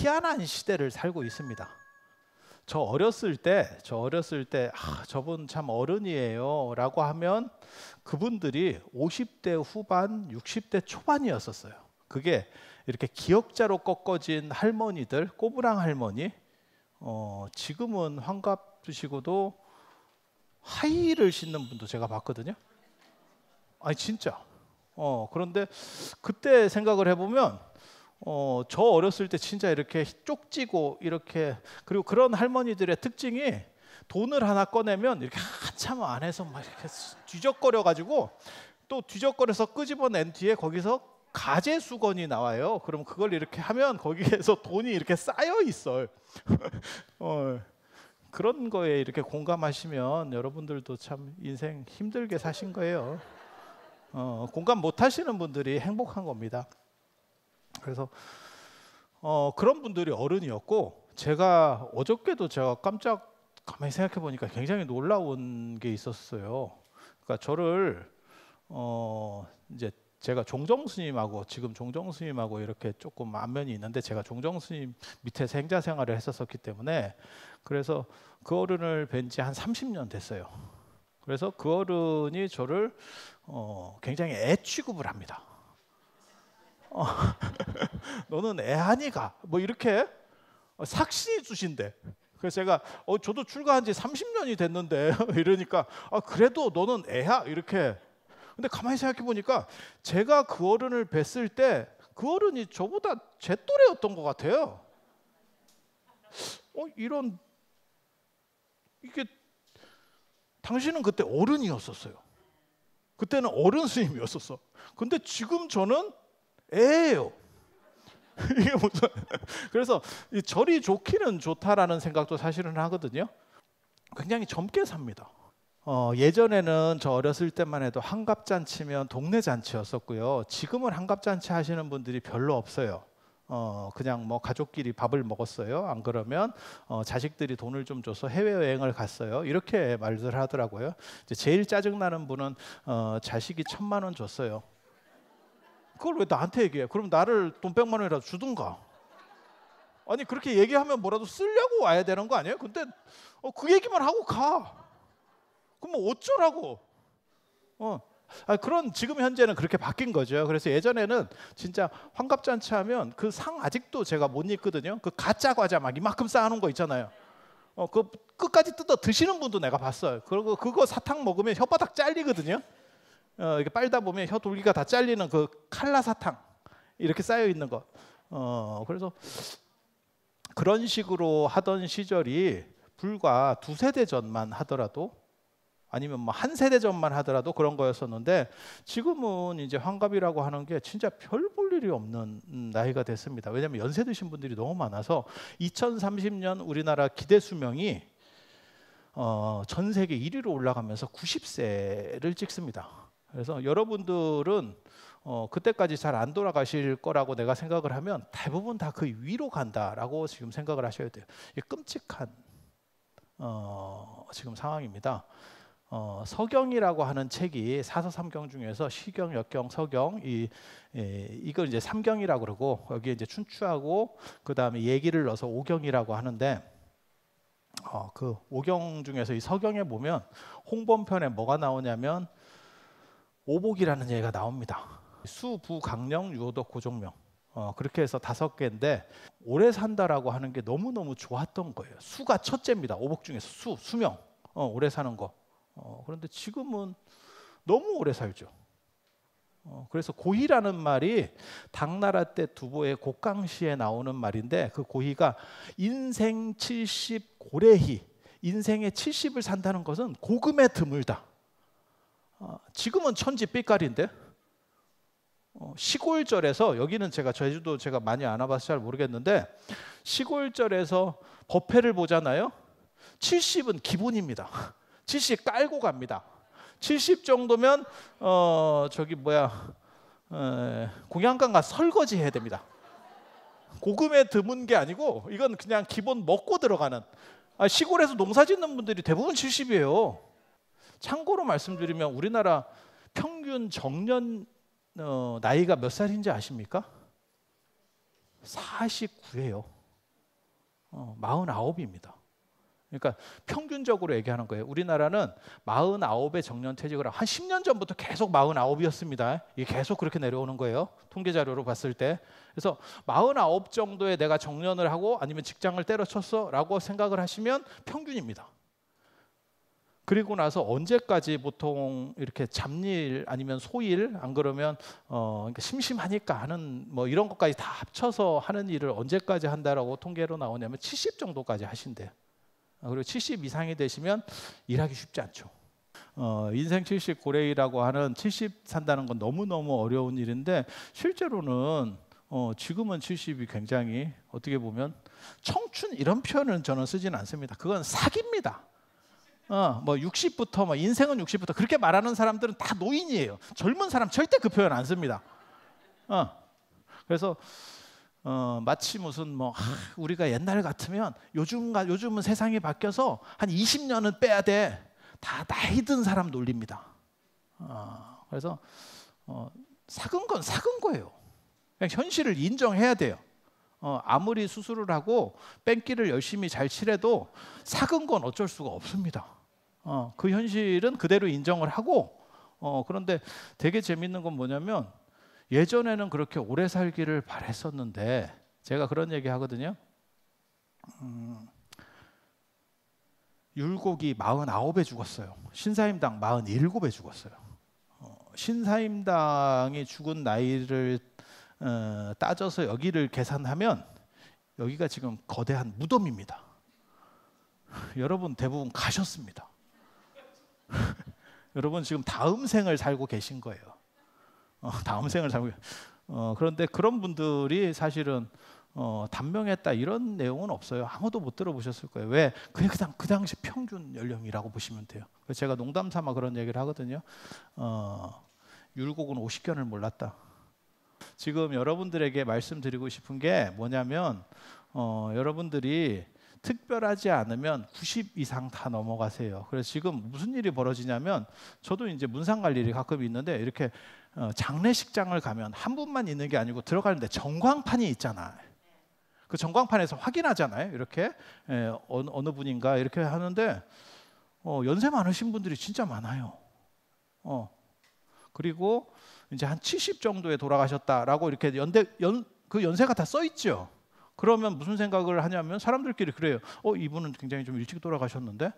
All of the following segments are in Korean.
희한한 시대를 살고 있습니다. 저 어렸을 때 저분 참 어른이에요 라고 하면 그분들이 50대 후반, 60대 초반이었었어요. 그게 이렇게 기역자로 꺾어진 할머니들, 꼬부랑 할머니, 지금은 환갑이시고도 하이힐을 신는 분도 제가 봤거든요. 아니 진짜. 그런데 그때 생각을 해보면 저 어렸을 때 진짜 이렇게 쪽지고 이렇게, 그리고 그런 할머니들의 특징이 돈을 하나 꺼내면 이렇게 한참 안에서 막 이렇게 뒤적거려 가지고 또 뒤적거려서 끄집어낸 뒤에 거기서 가재 수건이 나와요. 그럼 그걸 이렇게 하면 거기에서 돈이 이렇게 쌓여 있어요. 그런 거에 이렇게 공감하시면 여러분들도 참 인생 힘들게 사신 거예요. 공감 못 하시는 분들이 행복한 겁니다. 그래서 그런 분들이 어른이었고, 제가 어저께도 제가 깜짝 가만히 생각해 보니까 굉장히 놀라운 게 있었어요. 그러니까 저를 이제 제가 종정 스님하고, 지금 종정 스님하고 이렇게 조금 안면이 있는데, 제가 종정 스님 밑에서 행자 생활을 했었기 때문에, 그래서 그 어른을 뵌 지 한 30년 됐어요. 그래서 그 어른이 저를 굉장히 애 취급을 합니다. 너는 애하니가 뭐 이렇게 삭신이 주신대. 그래서 제가 저도 출가한 지 30년이 됐는데 이러니까 그래도 너는 애야 이렇게. 근데 가만히 생각해 보니까 제가 그 어른을 뵀을 때 그 어른이 저보다 제 또래였던 것 같아요. 이게 당신은 그때 어른이었었어요. 그때는 어른 스님이었었어. 근데 지금 저는 애예요. 이게 무슨 그래서 이 절이 좋기는 좋다라는 생각도 사실은 하거든요. 굉장히 젊게 삽니다. 예전에는 저 어렸을 때만 해도 한갑잔치면 동네 잔치였었고요. 지금은 한갑잔치 하시는 분들이 별로 없어요. 그냥 뭐 가족끼리 밥을 먹었어요. 안 그러면 자식들이 돈을 좀 줘서 해외여행을 갔어요. 이렇게 말들 하더라고요. 이제 제일 짜증나는 분은 자식이 1,000만 원 줬어요. 그걸 왜 나한테 얘기해? 그럼 나를 돈 100만 원이라도 주든가. 아니 그렇게 얘기하면 뭐라도 쓰려고 와야 되는 거 아니에요? 근데 그 얘기만 하고 가. 그럼 뭐 어쩌라고? 그런 지금 현재는 그렇게 바뀐 거죠. 그래서 예전에는 진짜 환갑잔치 하면 그 상 아직도 제가 못 읽거든요. 그 가짜 과자 막 이만큼 쌓아놓은 거 있잖아요. 그 끝까지 뜯어 드시는 분도 내가 봤어요. 그리고 그거 사탕 먹으면 혓바닥 잘리거든요. 이렇게 빨다 보면 혀 돌기가 다 잘리는 그 칼라 사탕 이렇게 쌓여 있는 거. 그래서 그런 식으로 하던 시절이 불과 2세대 전만 하더라도, 아니면 뭐 1세대 전만 하더라도 그런 거였었는데, 지금은 이제 환갑이라고 하는 게 진짜 별 볼 일이 없는 나이가 됐습니다. 왜냐하면 연세 드신 분들이 너무 많아서 2030년 우리나라 기대 수명이 전 세계 1위로 올라가면서 90세를 찍습니다. 그래서 여러분들은 그때까지 잘 안 돌아가실 거라고 내가 생각을 하면 대부분 다 그 위로 간다라고 지금 생각을 하셔야 돼요. 이게 끔찍한 지금 상황입니다. 서경이라고 하는 책이 사서삼경 중에서 시경, 역경, 서경, 이걸 이제 삼경이라고 그러고, 여기에 이제 춘추하고 그 다음에 얘기를 넣어서 오경이라고 하는데, 그 오경 중에서 이 서경에 보면 홍범편에 뭐가 나오냐면 오복이라는 얘기가 나옵니다. 수, 부, 강령, 유호덕, 고종명, 그렇게 해서 5개인데 오래 산다라고 하는 게 너무너무 좋았던 거예요. 수가 첫째입니다. 오복 중에서 수명, 오래 사는 거. 그런데 지금은 너무 오래 살죠. 그래서 고희라는 말이 당나라 때 두보의 곡강시에 나오는 말인데, 그 고희가 인생 70 고래희, 인생의 70을 산다는 것은 고금에 드물다. 지금은 천지빛깔인데, 시골절에서, 여기는 제가 제주도 제가 많이 안 와봐서 잘 모르겠는데, 시골절에서 법회를 보잖아요. 70은 기본입니다. 70 깔고 갑니다. 70 정도면 공양강 가서 설거지 해야 됩니다. 고금에 드문 게 아니고 이건 그냥 기본 먹고 들어가는. 시골에서 농사 짓는 분들이 대부분 70이에요. 참고로 말씀드리면 우리나라 평균 정년 나이가 몇 살인지 아십니까? 49예요. 49입니다. 그러니까 평균적으로 얘기하는 거예요. 우리나라는 49에 정년퇴직을 하고 한 10년 전부터 계속 49이었습니다. 이게 계속 그렇게 내려오는 거예요. 통계 자료로 봤을 때. 그래서 49 정도에 내가 정년을 하고 아니면 직장을 때려쳤어 라고 생각을 하시면 평균입니다. 그리고 나서 언제까지 보통 이렇게 잡일 아니면 소일 안 그러면 그러니까 심심하니까 하는 뭐 이런 것까지 다 합쳐서 하는 일을 언제까지 한다라고 통계로 나오냐면 70 정도까지 하신대요. 그리고 70 이상이 되시면 일하기 쉽지 않죠. 인생 70 고레이라고 하는 70 산다는 건 너무너무 어려운 일인데 실제로는 지금은 70이 굉장히 어떻게 보면 청춘 이런 표현은 저는 쓰지는 않습니다. 그건 사기입니다. 뭐 60부터 뭐 인생은 60부터 그렇게 말하는 사람들은 다 노인이에요. 젊은 사람 절대 그 표현 안 씁니다. 그래서 마치 무슨 뭐 우리가 옛날 같으면 요즘은 세상이 바뀌어서 한 20년은 빼야 돼. 다 나이 든 사람 논리입니다. 그래서 삭은 건 삭은 거예요. 그냥 현실을 인정해야 돼요. 아무리 수술을 하고 뺑기를 열심히 잘 칠해도 삭은 건 어쩔 수가 없습니다. 그 현실은 그대로 인정을 하고 그런데 되게 재밌는 건 뭐냐면 예전에는 그렇게 오래 살기를 바랬었는데 제가 그런 얘기 하거든요. 율곡이 49에 죽었어요. 신사임당 47에 죽었어요. 신사임당이 죽은 나이를 따져서 여기를 계산하면 여기가 지금 거대한 무덤입니다. 여러분 대부분 가셨습니다. 여러분 지금 다음 생을 살고 계신 거예요. 다음 생을 살고 그런데 그런 분들이 사실은 단명했다 이런 내용은 없어요. 아무도 못 들어보셨을 거예요. 왜? 그냥 그 당시 평균 연령이라고 보시면 돼요. 그래서 제가 농담 삼아 그런 얘기를 하거든요. 율곡은 50견을 몰랐다. 지금 여러분들에게 말씀드리고 싶은 게 뭐냐면 여러분들이 특별하지 않으면 90 이상 다 넘어가세요. 그래서 지금 무슨 일이 벌어지냐면 저도 이제 문상 갈 일이 가끔 있는데 이렇게 장례식장을 가면 한 분만 있는 게 아니고 들어가는데 전광판이 있잖아요. 그 전광판에서 확인하잖아요. 이렇게 어느 분인가 이렇게 하는데 연세 많으신 분들이 진짜 많아요. 그리고 이제 한 70 정도에 돌아가셨다라고 이렇게 그 연세가 다 써 있죠. 그러면 무슨 생각을 하냐면 사람들끼리 그래요. 이분은 굉장히 좀 일찍 돌아가셨는데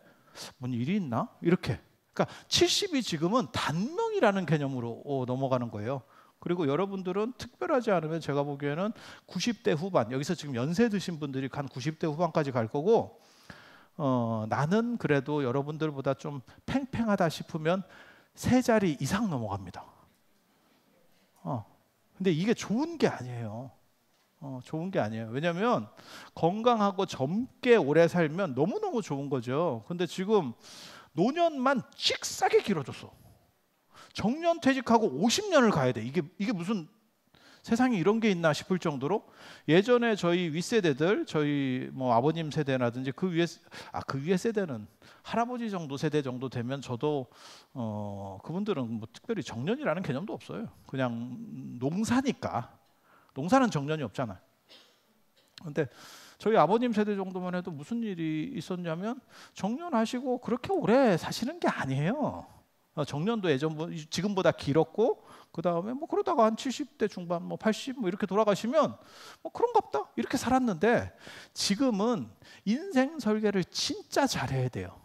뭔 일이 있나? 이렇게. 그러니까 70이 지금은 단명이라는 개념으로 넘어가는 거예요. 그리고 여러분들은 특별하지 않으면 제가 보기에는 90대 후반, 여기서 지금 연세 드신 분들이 한 90대 후반까지 갈 거고 나는 그래도 여러분들보다 좀 팽팽하다 싶으면 3자리 이상 넘어갑니다. 근데 이게 좋은 게 아니에요. 좋은 게 아니에요. 왜냐하면 건강하고 젊게 오래 살면 너무너무 좋은 거죠. 근데 지금 노년만 찍싸게 길어졌어. 정년퇴직하고 50년을 가야 돼. 이게 무슨 세상에 이런 게 있나 싶을 정도로 예전에 저희 윗세대들, 저희 뭐 아버님 세대라든지 그 위에 세대는 할아버지 정도 세대 정도 되면 저도 그분들은 뭐 특별히 정년이라는 개념도 없어요. 그냥 농사니까. 농사는 정년이 없잖아요. 근데 저희 아버님 세대 정도만 해도 무슨 일이 있었냐면 정년하시고 그렇게 오래 사시는 게 아니에요. 정년도 지금보다 길었고 그 다음에 뭐 그러다가 한 70대 중반, 뭐 80 뭐 이렇게 돌아가시면 뭐 그런갑다 이렇게 살았는데 지금은 인생 설계를 진짜 잘해야 돼요.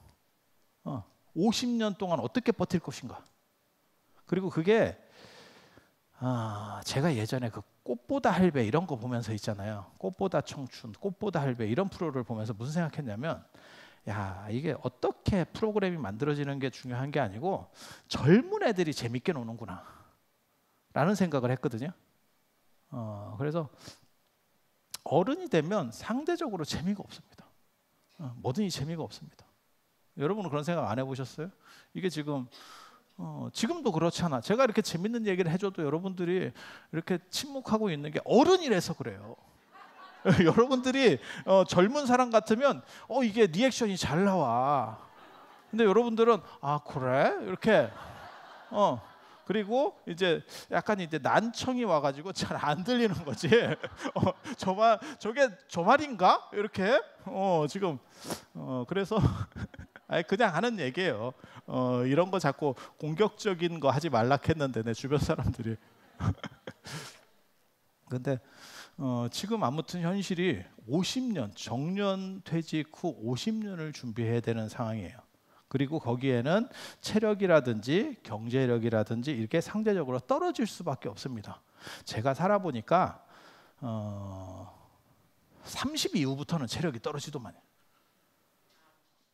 50년 동안 어떻게 버틸 것인가. 그리고 그게 제가 예전에 그 꽃보다 할배 이런 거 보면서 있잖아요. 꽃보다 청춘, 꽃보다 할배 이런 프로를 보면서 무슨 생각했냐면 야 이게 어떻게 프로그램이 만들어지는 게 중요한 게 아니고 젊은 애들이 재밌게 노는구나 라는 생각을 했거든요. 그래서 어른이 되면 상대적으로 재미가 없습니다. 뭐든지 재미가 없습니다. 여러분은 그런 생각 안 해보셨어요? 이게 지금도 그렇잖아. 제가 이렇게 재밌는 얘기를 해줘도 여러분들이 이렇게 침묵하고 있는 게 어른이라서 그래요. 여러분들이 젊은 사람 같으면 이게 리액션이 잘 나와. 근데 여러분들은 그래? 이렇게 그리고 이제 약간 이제 난청이 와가지고 잘 안 들리는 거지. 저게 저 말인가? 이렇게 지금 그래서 아니 그냥 하는 얘기예요. 이런 거 자꾸 공격적인 거 하지 말라 했는데 내 주변 사람들이. 근데 지금 아무튼 현실이 50년 정년 퇴직 후 50년을 준비해야 되는 상황이에요. 그리고 거기에는 체력이라든지 경제력이라든지 이렇게 상대적으로 떨어질 수밖에 없습니다. 제가 살아보니까 30 이후부터는 체력이 떨어지더만요.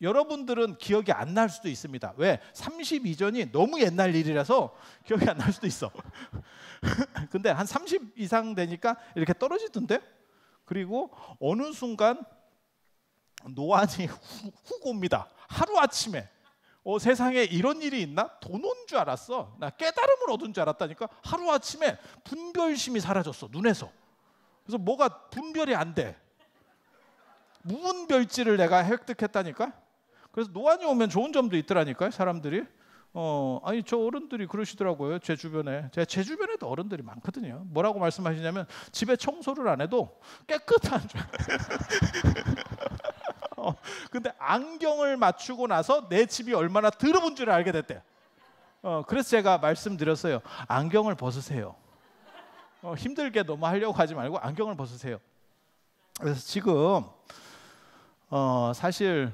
여러분들은 기억이 안 날 수도 있습니다. 왜? 30 이전이 너무 옛날 일이라서 기억이 안 날 수도 있어. 근데 한 30 이상 되니까 이렇게 떨어지던데? 그리고 어느 순간 노안이 훅 옵니다. 하루아침에 세상에 이런 일이 있나? 돈 온 줄 알았어. 나 깨달음을 얻은 줄 알았다니까. 하루아침에 분별심이 사라졌어, 눈에서. 그래서 뭐가 분별이 안 돼. 무분별지를 내가 획득했다니까. 그래서 노안이 오면 좋은 점도 있더라니까요, 사람들이. 아니 저 어른들이 그러시더라고요. 제 주변에도 어른들이 많거든요. 뭐라고 말씀하시냐면 집에 청소를 안 해도 깨끗한 줄. 근데 안경을 맞추고 나서 내 집이 얼마나 더러운 줄 알게 됐대. 그래서 제가 말씀드렸어요. 안경을 벗으세요. 힘들게 너무 하려고 하지 말고 안경을 벗으세요. 그래서 지금 사실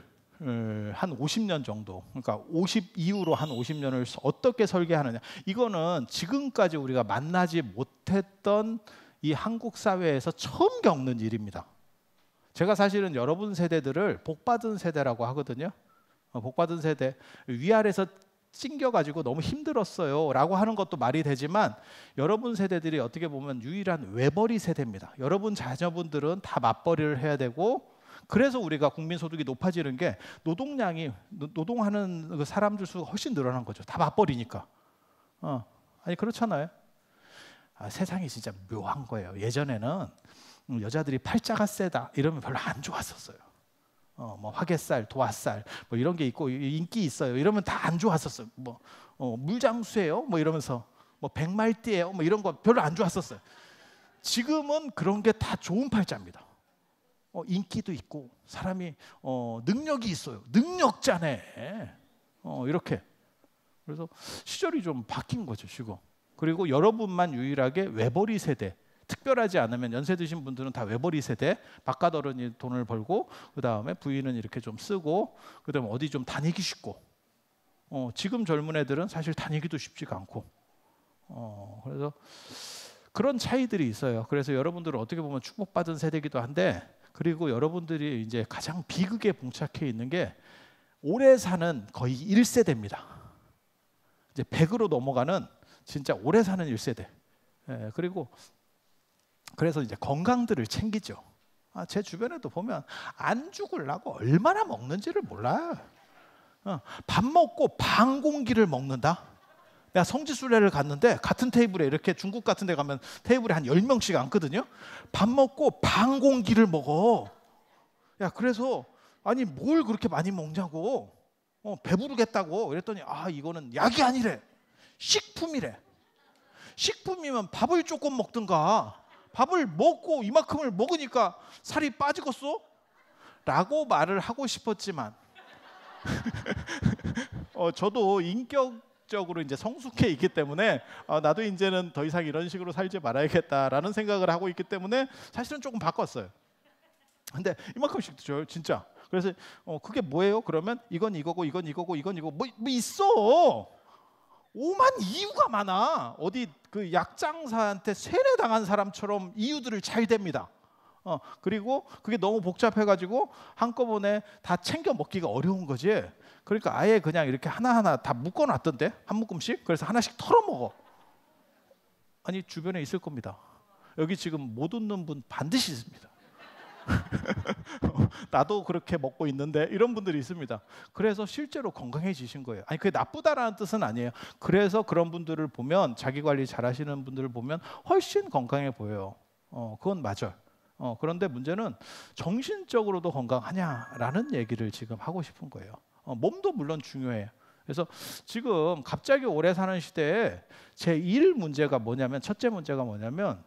한 50년 정도, 그러니까 50 이후로 한 50년을 어떻게 설계하느냐, 이거는 지금까지 우리가 만나지 못했던 이 한국 사회에서 처음 겪는 일입니다. 제가 사실은 여러분 세대들을 복받은 세대라고 하거든요. 복받은 세대, 위아래서 찡겨가지고 너무 힘들었어요 라고 하는 것도 말이 되지만, 여러분 세대들이 어떻게 보면 유일한 외벌이 세대입니다. 여러분 자녀분들은 다 맞벌이를 해야 되고, 그래서 우리가 국민소득이 높아지는 게 노동량이, 노동하는 그 사람들 수가 훨씬 늘어난 거죠. 다 맞벌이니까. 아니 그렇잖아요. 세상이 진짜 묘한 거예요. 예전에는 여자들이 팔자가 세다 이러면 별로 안 좋았었어요. 뭐 화개살, 도화살 뭐 이런 게 있고 인기 있어요 이러면 다 안 좋았었어요. 뭐 물장수예요 뭐 이러면서, 뭐 백말띠예요 뭐 이런 거 별로 안 좋았었어요. 지금은 그런 게 다 좋은 팔자입니다. 인기도 있고 사람이 능력이 있어요. 능력자네. 이렇게. 그래서 시절이 좀 바뀐 거죠 지금. 그리고 여러분만 유일하게 외벌이 세대, 특별하지 않으면 연세 드신 분들은 다 외벌이 세대, 바깥 어른이 돈을 벌고 그 다음에 부인은 이렇게 좀 쓰고 그 다음에 어디 좀 다니기 쉽고, 지금 젊은 애들은 사실 다니기도 쉽지가 않고, 그래서 그런 차이들이 있어요. 그래서 여러분들은 어떻게 보면 축복받은 세대이기도 한데, 그리고 여러분들이 이제 가장 비극에 봉착해 있는 게 오래 사는 거의 1세대입니다. 이제 100으로 넘어가는 진짜 오래 사는 1세대. 그리고 그래서 이제 건강들을 챙기죠. 제 주변에도 보면 안 죽으려고 얼마나 먹는지를 몰라요. 밥 먹고 반 공기를 먹는다. 내가 성지순례를 갔는데 같은 테이블에 이렇게 중국 같은 데 가면 테이블에 한 10명씩 앉거든요. 밥 먹고 반 공기를 먹어. 야, 그래서 아니 뭘 그렇게 많이 먹냐고. 배부르겠다고. 그랬더니 이거는 약이 아니래. 식품이래. 식품이면 밥을 조금 먹든가. 밥을 먹고 이만큼을 먹으니까 살이 빠지겠어? 라고 말을 하고 싶었지만 저도 인격적으로 이제 성숙해 있기 때문에 나도 이제는 더 이상 이런 식으로 살지 말아야겠다라는 생각을 하고 있기 때문에 사실은 조금 바꿨어요. 근데 이만큼씩 줘요 진짜. 그래서 그게 뭐예요? 그러면 이건 이거고 이건 이거고 이건 이거 뭐 있어. 오만 이유가 많아. 어디 그 약장사한테 세뇌당한 사람처럼 이유들을 잘 댑니다. 그리고 그게 너무 복잡해가지고 한꺼번에 다 챙겨 먹기가 어려운 거지. 그러니까 아예 그냥 이렇게 하나하나 다 묶어놨던데, 한 묶음씩. 그래서 하나씩 털어먹어. 아니 주변에 있을 겁니다. 여기 지금 못 웃는 분 반드시 있습니다. 나도 그렇게 먹고 있는데 이런 분들이 있습니다. 그래서 실제로 건강해지신 거예요. 아니 그게 나쁘다라는 뜻은 아니에요. 그래서 그런 분들을 보면, 자기 관리 잘 하시는 분들을 보면 훨씬 건강해 보여요. 그건 맞아요. 그런데 문제는 정신적으로도 건강하냐라는 얘기를 지금 하고 싶은 거예요. 몸도 물론 중요해요. 그래서 지금 갑자기 오래 사는 시대에 제1 문제가 뭐냐면, 첫째 문제가 뭐냐면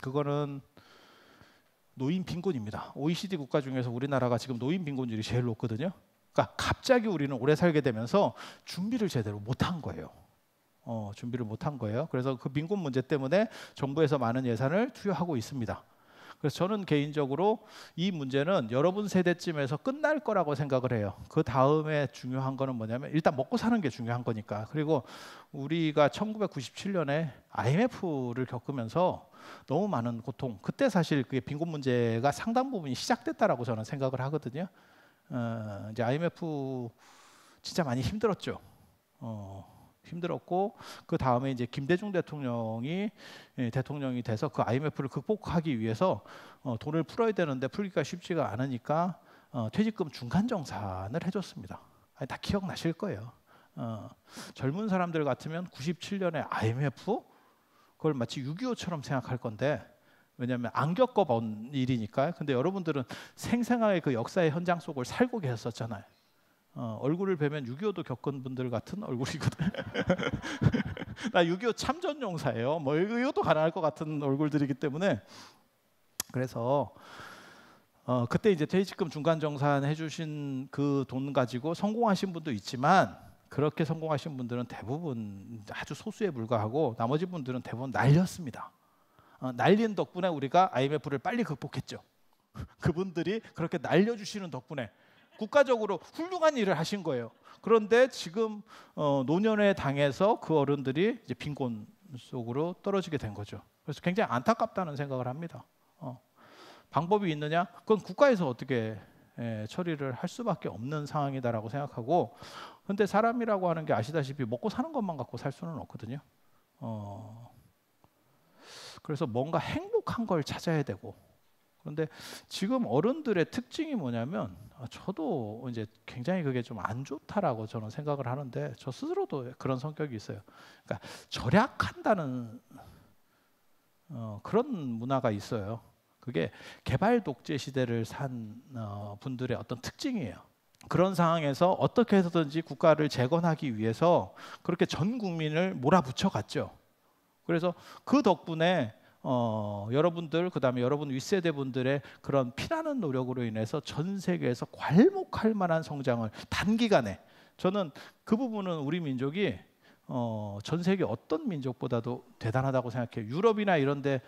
그거는 노인 빈곤입니다. OECD 국가 중에서 우리나라가 지금 노인 빈곤율이 제일 높거든요. 그러니까 갑자기 우리는 오래 살게 되면서 준비를 제대로 못한 거예요. 준비를 못한 거예요. 그래서 그 빈곤 문제 때문에 정부에서 많은 예산을 투여하고 있습니다. 그래서 저는 개인적으로 이 문제는 여러분 세대쯤에서 끝날 거라고 생각을 해요. 그 다음에 중요한 거는 뭐냐면, 일단 먹고 사는 게 중요한 거니까. 그리고 우리가 1997년에 IMF를 겪으면서 너무 많은 고통, 그때 사실 그게 빈곤 문제가 상당 부분이 시작됐다라고 저는 생각을 하거든요. 이제 IMF 진짜 많이 힘들었죠. 힘들었고, 그 다음에 이제 김대중 대통령이 돼서 그 IMF를 극복하기 위해서 돈을 풀어야 되는데 풀기가 쉽지가 않으니까 퇴직금 중간정산을 해줬습니다. 다 기억나실 거예요. 젊은 사람들 같으면 97년에 IMF 그걸 마치 6.25처럼 생각할 건데, 왜냐하면 안 겪어본 일이니까. 근데 여러분들은 생생하게 그 역사의 현장 속을 살고 계셨었잖아요. 얼굴을 뵈면 6.25도 겪은 분들 같은 얼굴이거든. 나 6.25 참전용사예요. 뭐 이것도 가능할 것 같은 얼굴들이기 때문에. 그래서 그때 이제 퇴직금 중간정산 해주신 그 돈 가지고 성공하신 분도 있지만, 그렇게 성공하신 분들은 대부분 아주 소수에 불과하고, 나머지 분들은 대부분 날렸습니다. 날린 덕분에 우리가 IMF를 빨리 극복했죠. 그분들이 그렇게 날려주시는 덕분에 국가적으로 훌륭한 일을 하신 거예요. 그런데 지금 노년에 당해서 그 어른들이 이제 빈곤 속으로 떨어지게 된 거죠. 그래서 굉장히 안타깝다는 생각을 합니다. 방법이 있느냐? 그건 국가에서 어떻게 처리를 할 수밖에 없는 상황이다라고 생각하고, 근데 사람이라고 하는 게 아시다시피 먹고 사는 것만 갖고 살 수는 없거든요. 그래서 뭔가 행복한 걸 찾아야 되고, 그런데 지금 어른들의 특징이 뭐냐면, 저도 이제 굉장히 그게 좀 안 좋다라고 저는 생각을 하는데, 저 스스로도 그런 성격이 있어요. 그러니까 절약한다는 그런 문화가 있어요. 그게 개발 독재 시대를 산 분들의 어떤 특징이에요. 그런 상황에서 어떻게 해서든지 국가를 재건하기 위해서 그렇게 전 국민을 몰아붙여 갔죠. 그래서 그 덕분에 여러분들, 그다음에 여러분 윗세대 분들의 그런 피나는 노력으로 인해서 전 세계에서 괄목할 만한 성장을 단기간에, 저는 그 부분은 우리 민족이 전 세계 어떤 민족보다도 대단하다고 생각해요. 유럽이나 이런 데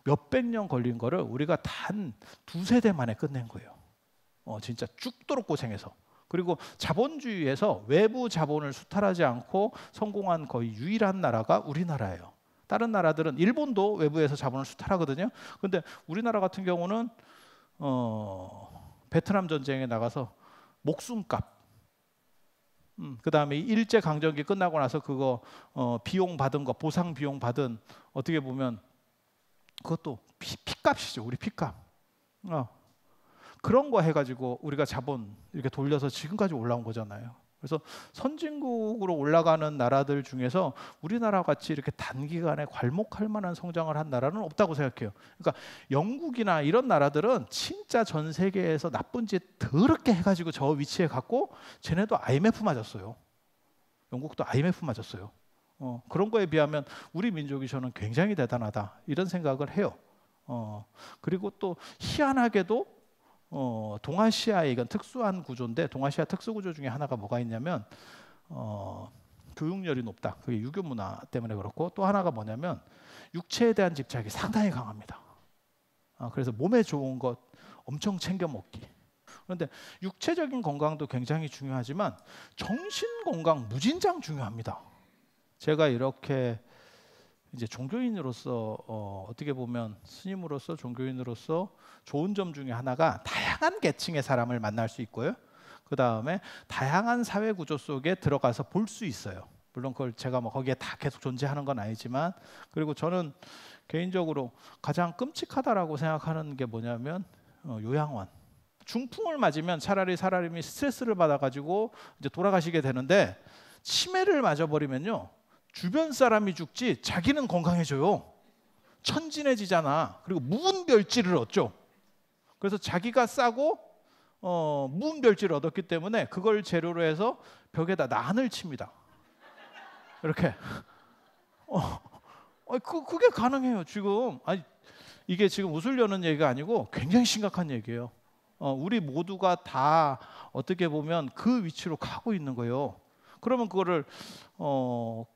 몇백 년 걸린 거를 우리가 단 두세 대 만에 끝낸 거예요. 진짜 죽도록 고생해서. 그리고 자본주의에서 외부 자본을 수탈하지 않고 성공한 거의 유일한 나라가 우리나라예요. 다른 나라들은, 일본도 외부에서 자본을 수탈하거든요. 그런데 우리나라 같은 경우는 베트남 전쟁에 나가서 목숨값, 그 다음에 일제 강점기 끝나고 나서 그거 비용 받은 거, 보상 비용 받은, 어떻게 보면 그것도 피값이죠. 우리 피값. 그런 거 해가지고 우리가 자본 이렇게 돌려서 지금까지 올라온 거잖아요. 그래서 선진국으로 올라가는 나라들 중에서 우리나라 같이 이렇게 단기간에 괄목할 만한 성장을 한 나라는 없다고 생각해요. 그러니까 영국이나 이런 나라들은 진짜 전 세계에서 나쁜 짓 더럽게 해가지고 저 위치에 갔고, 쟤네도 IMF 맞았어요. 영국도 IMF 맞았어요. 그런 거에 비하면 우리 민족이 저는 굉장히 대단하다 이런 생각을 해요. 그리고 또 희한하게도 동아시아의 이건 특수한 구조인데, 동아시아 특수 구조 중에 하나가 뭐가 있냐면 교육열이 높다. 그게 유교 문화 때문에 그렇고, 또 하나가 뭐냐면 육체에 대한 집착이 상당히 강합니다. 그래서 몸에 좋은 것 엄청 챙겨 먹기. 그런데 육체적인 건강도 굉장히 중요하지만 정신 건강 무진장 중요합니다. 제가 이렇게 이제 종교인으로서 어떻게 보면 스님으로서, 종교인으로서 좋은 점 중에 하나가 다양한 계층의 사람을 만날 수 있고요. 그 다음에 다양한 사회 구조 속에 들어가서 볼 수 있어요. 물론 그걸 제가 뭐 거기에 다 계속 존재하는 건 아니지만, 그리고 저는 개인적으로 가장 끔찍하다라고 생각하는 게 뭐냐면 요양원. 중풍을 맞으면 차라리 사람이 스트레스를 받아가지고 이제 돌아가시게 되는데, 치매를 맞아버리면요, 주변 사람이 죽지 자기는 건강해져요. 천진해지잖아. 그리고 무분별지를 얻죠. 그래서 자기가 싸고 무은별지를 얻었기 때문에 그걸 재료로 해서 벽에다 난을 칩니다. 이렇게. 그게 가능해요 지금. 아니, 이게 지금 웃으려는 얘기가 아니고 굉장히 심각한 얘기예요. 우리 모두가 다 어떻게 보면 그 위치로 가고 있는 거예요. 그러면 그거를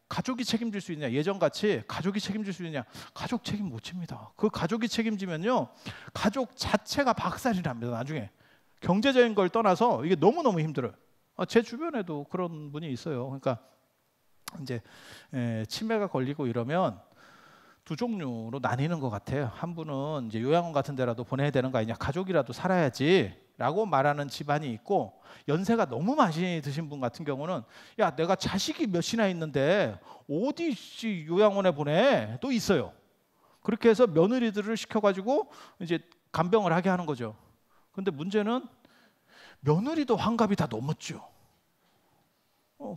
가족이 책임질 수 있냐? 예전같이 가족이 책임질 수 있냐? 가족 책임 못 집니다. 그 가족이 책임지면요, 가족 자체가 박살이 납니다. 나중에 경제적인 걸 떠나서 이게 너무너무 힘들어요. 제 주변에도 그런 분이 있어요. 그러니까 이제 치매가 걸리고 이러면 두 종류로 나뉘는 것 같아요. 한 분은 이제 요양원 같은 데라도 보내야 되는 거 아니냐, 가족이라도 살아야지 라고 말하는 집안이 있고, 연세가 너무 많이 드신 분 같은 경우는 야, 내가 자식이 몇이나 있는데 어디 요양원에 보내? 또 있어요. 그렇게 해서 며느리들을 시켜가지고 이제 간병을 하게 하는 거죠. 근데 문제는 며느리도 환갑이 다 넘었죠.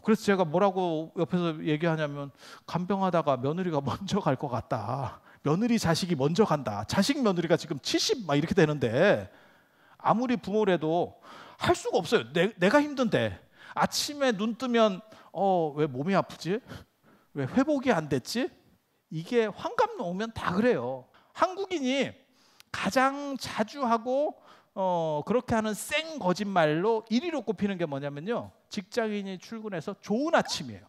그래서 제가 뭐라고 옆에서 얘기하냐면, 간병하다가 며느리가 먼저 갈 것 같다. 며느리 자식이 먼저 간다. 자식 며느리가 지금 70 막 이렇게 되는데 아무리 부모래도 할 수가 없어요. 내가 힘든데 아침에 눈 뜨면 왜 몸이 아프지? 왜 회복이 안 됐지? 이게 환갑 오면 다 그래요. 한국인이 가장 자주 하고 그렇게 하는 생 거짓말로 1위로 꼽히는 게 뭐냐면요, 직장인이 출근해서 좋은 아침이에요.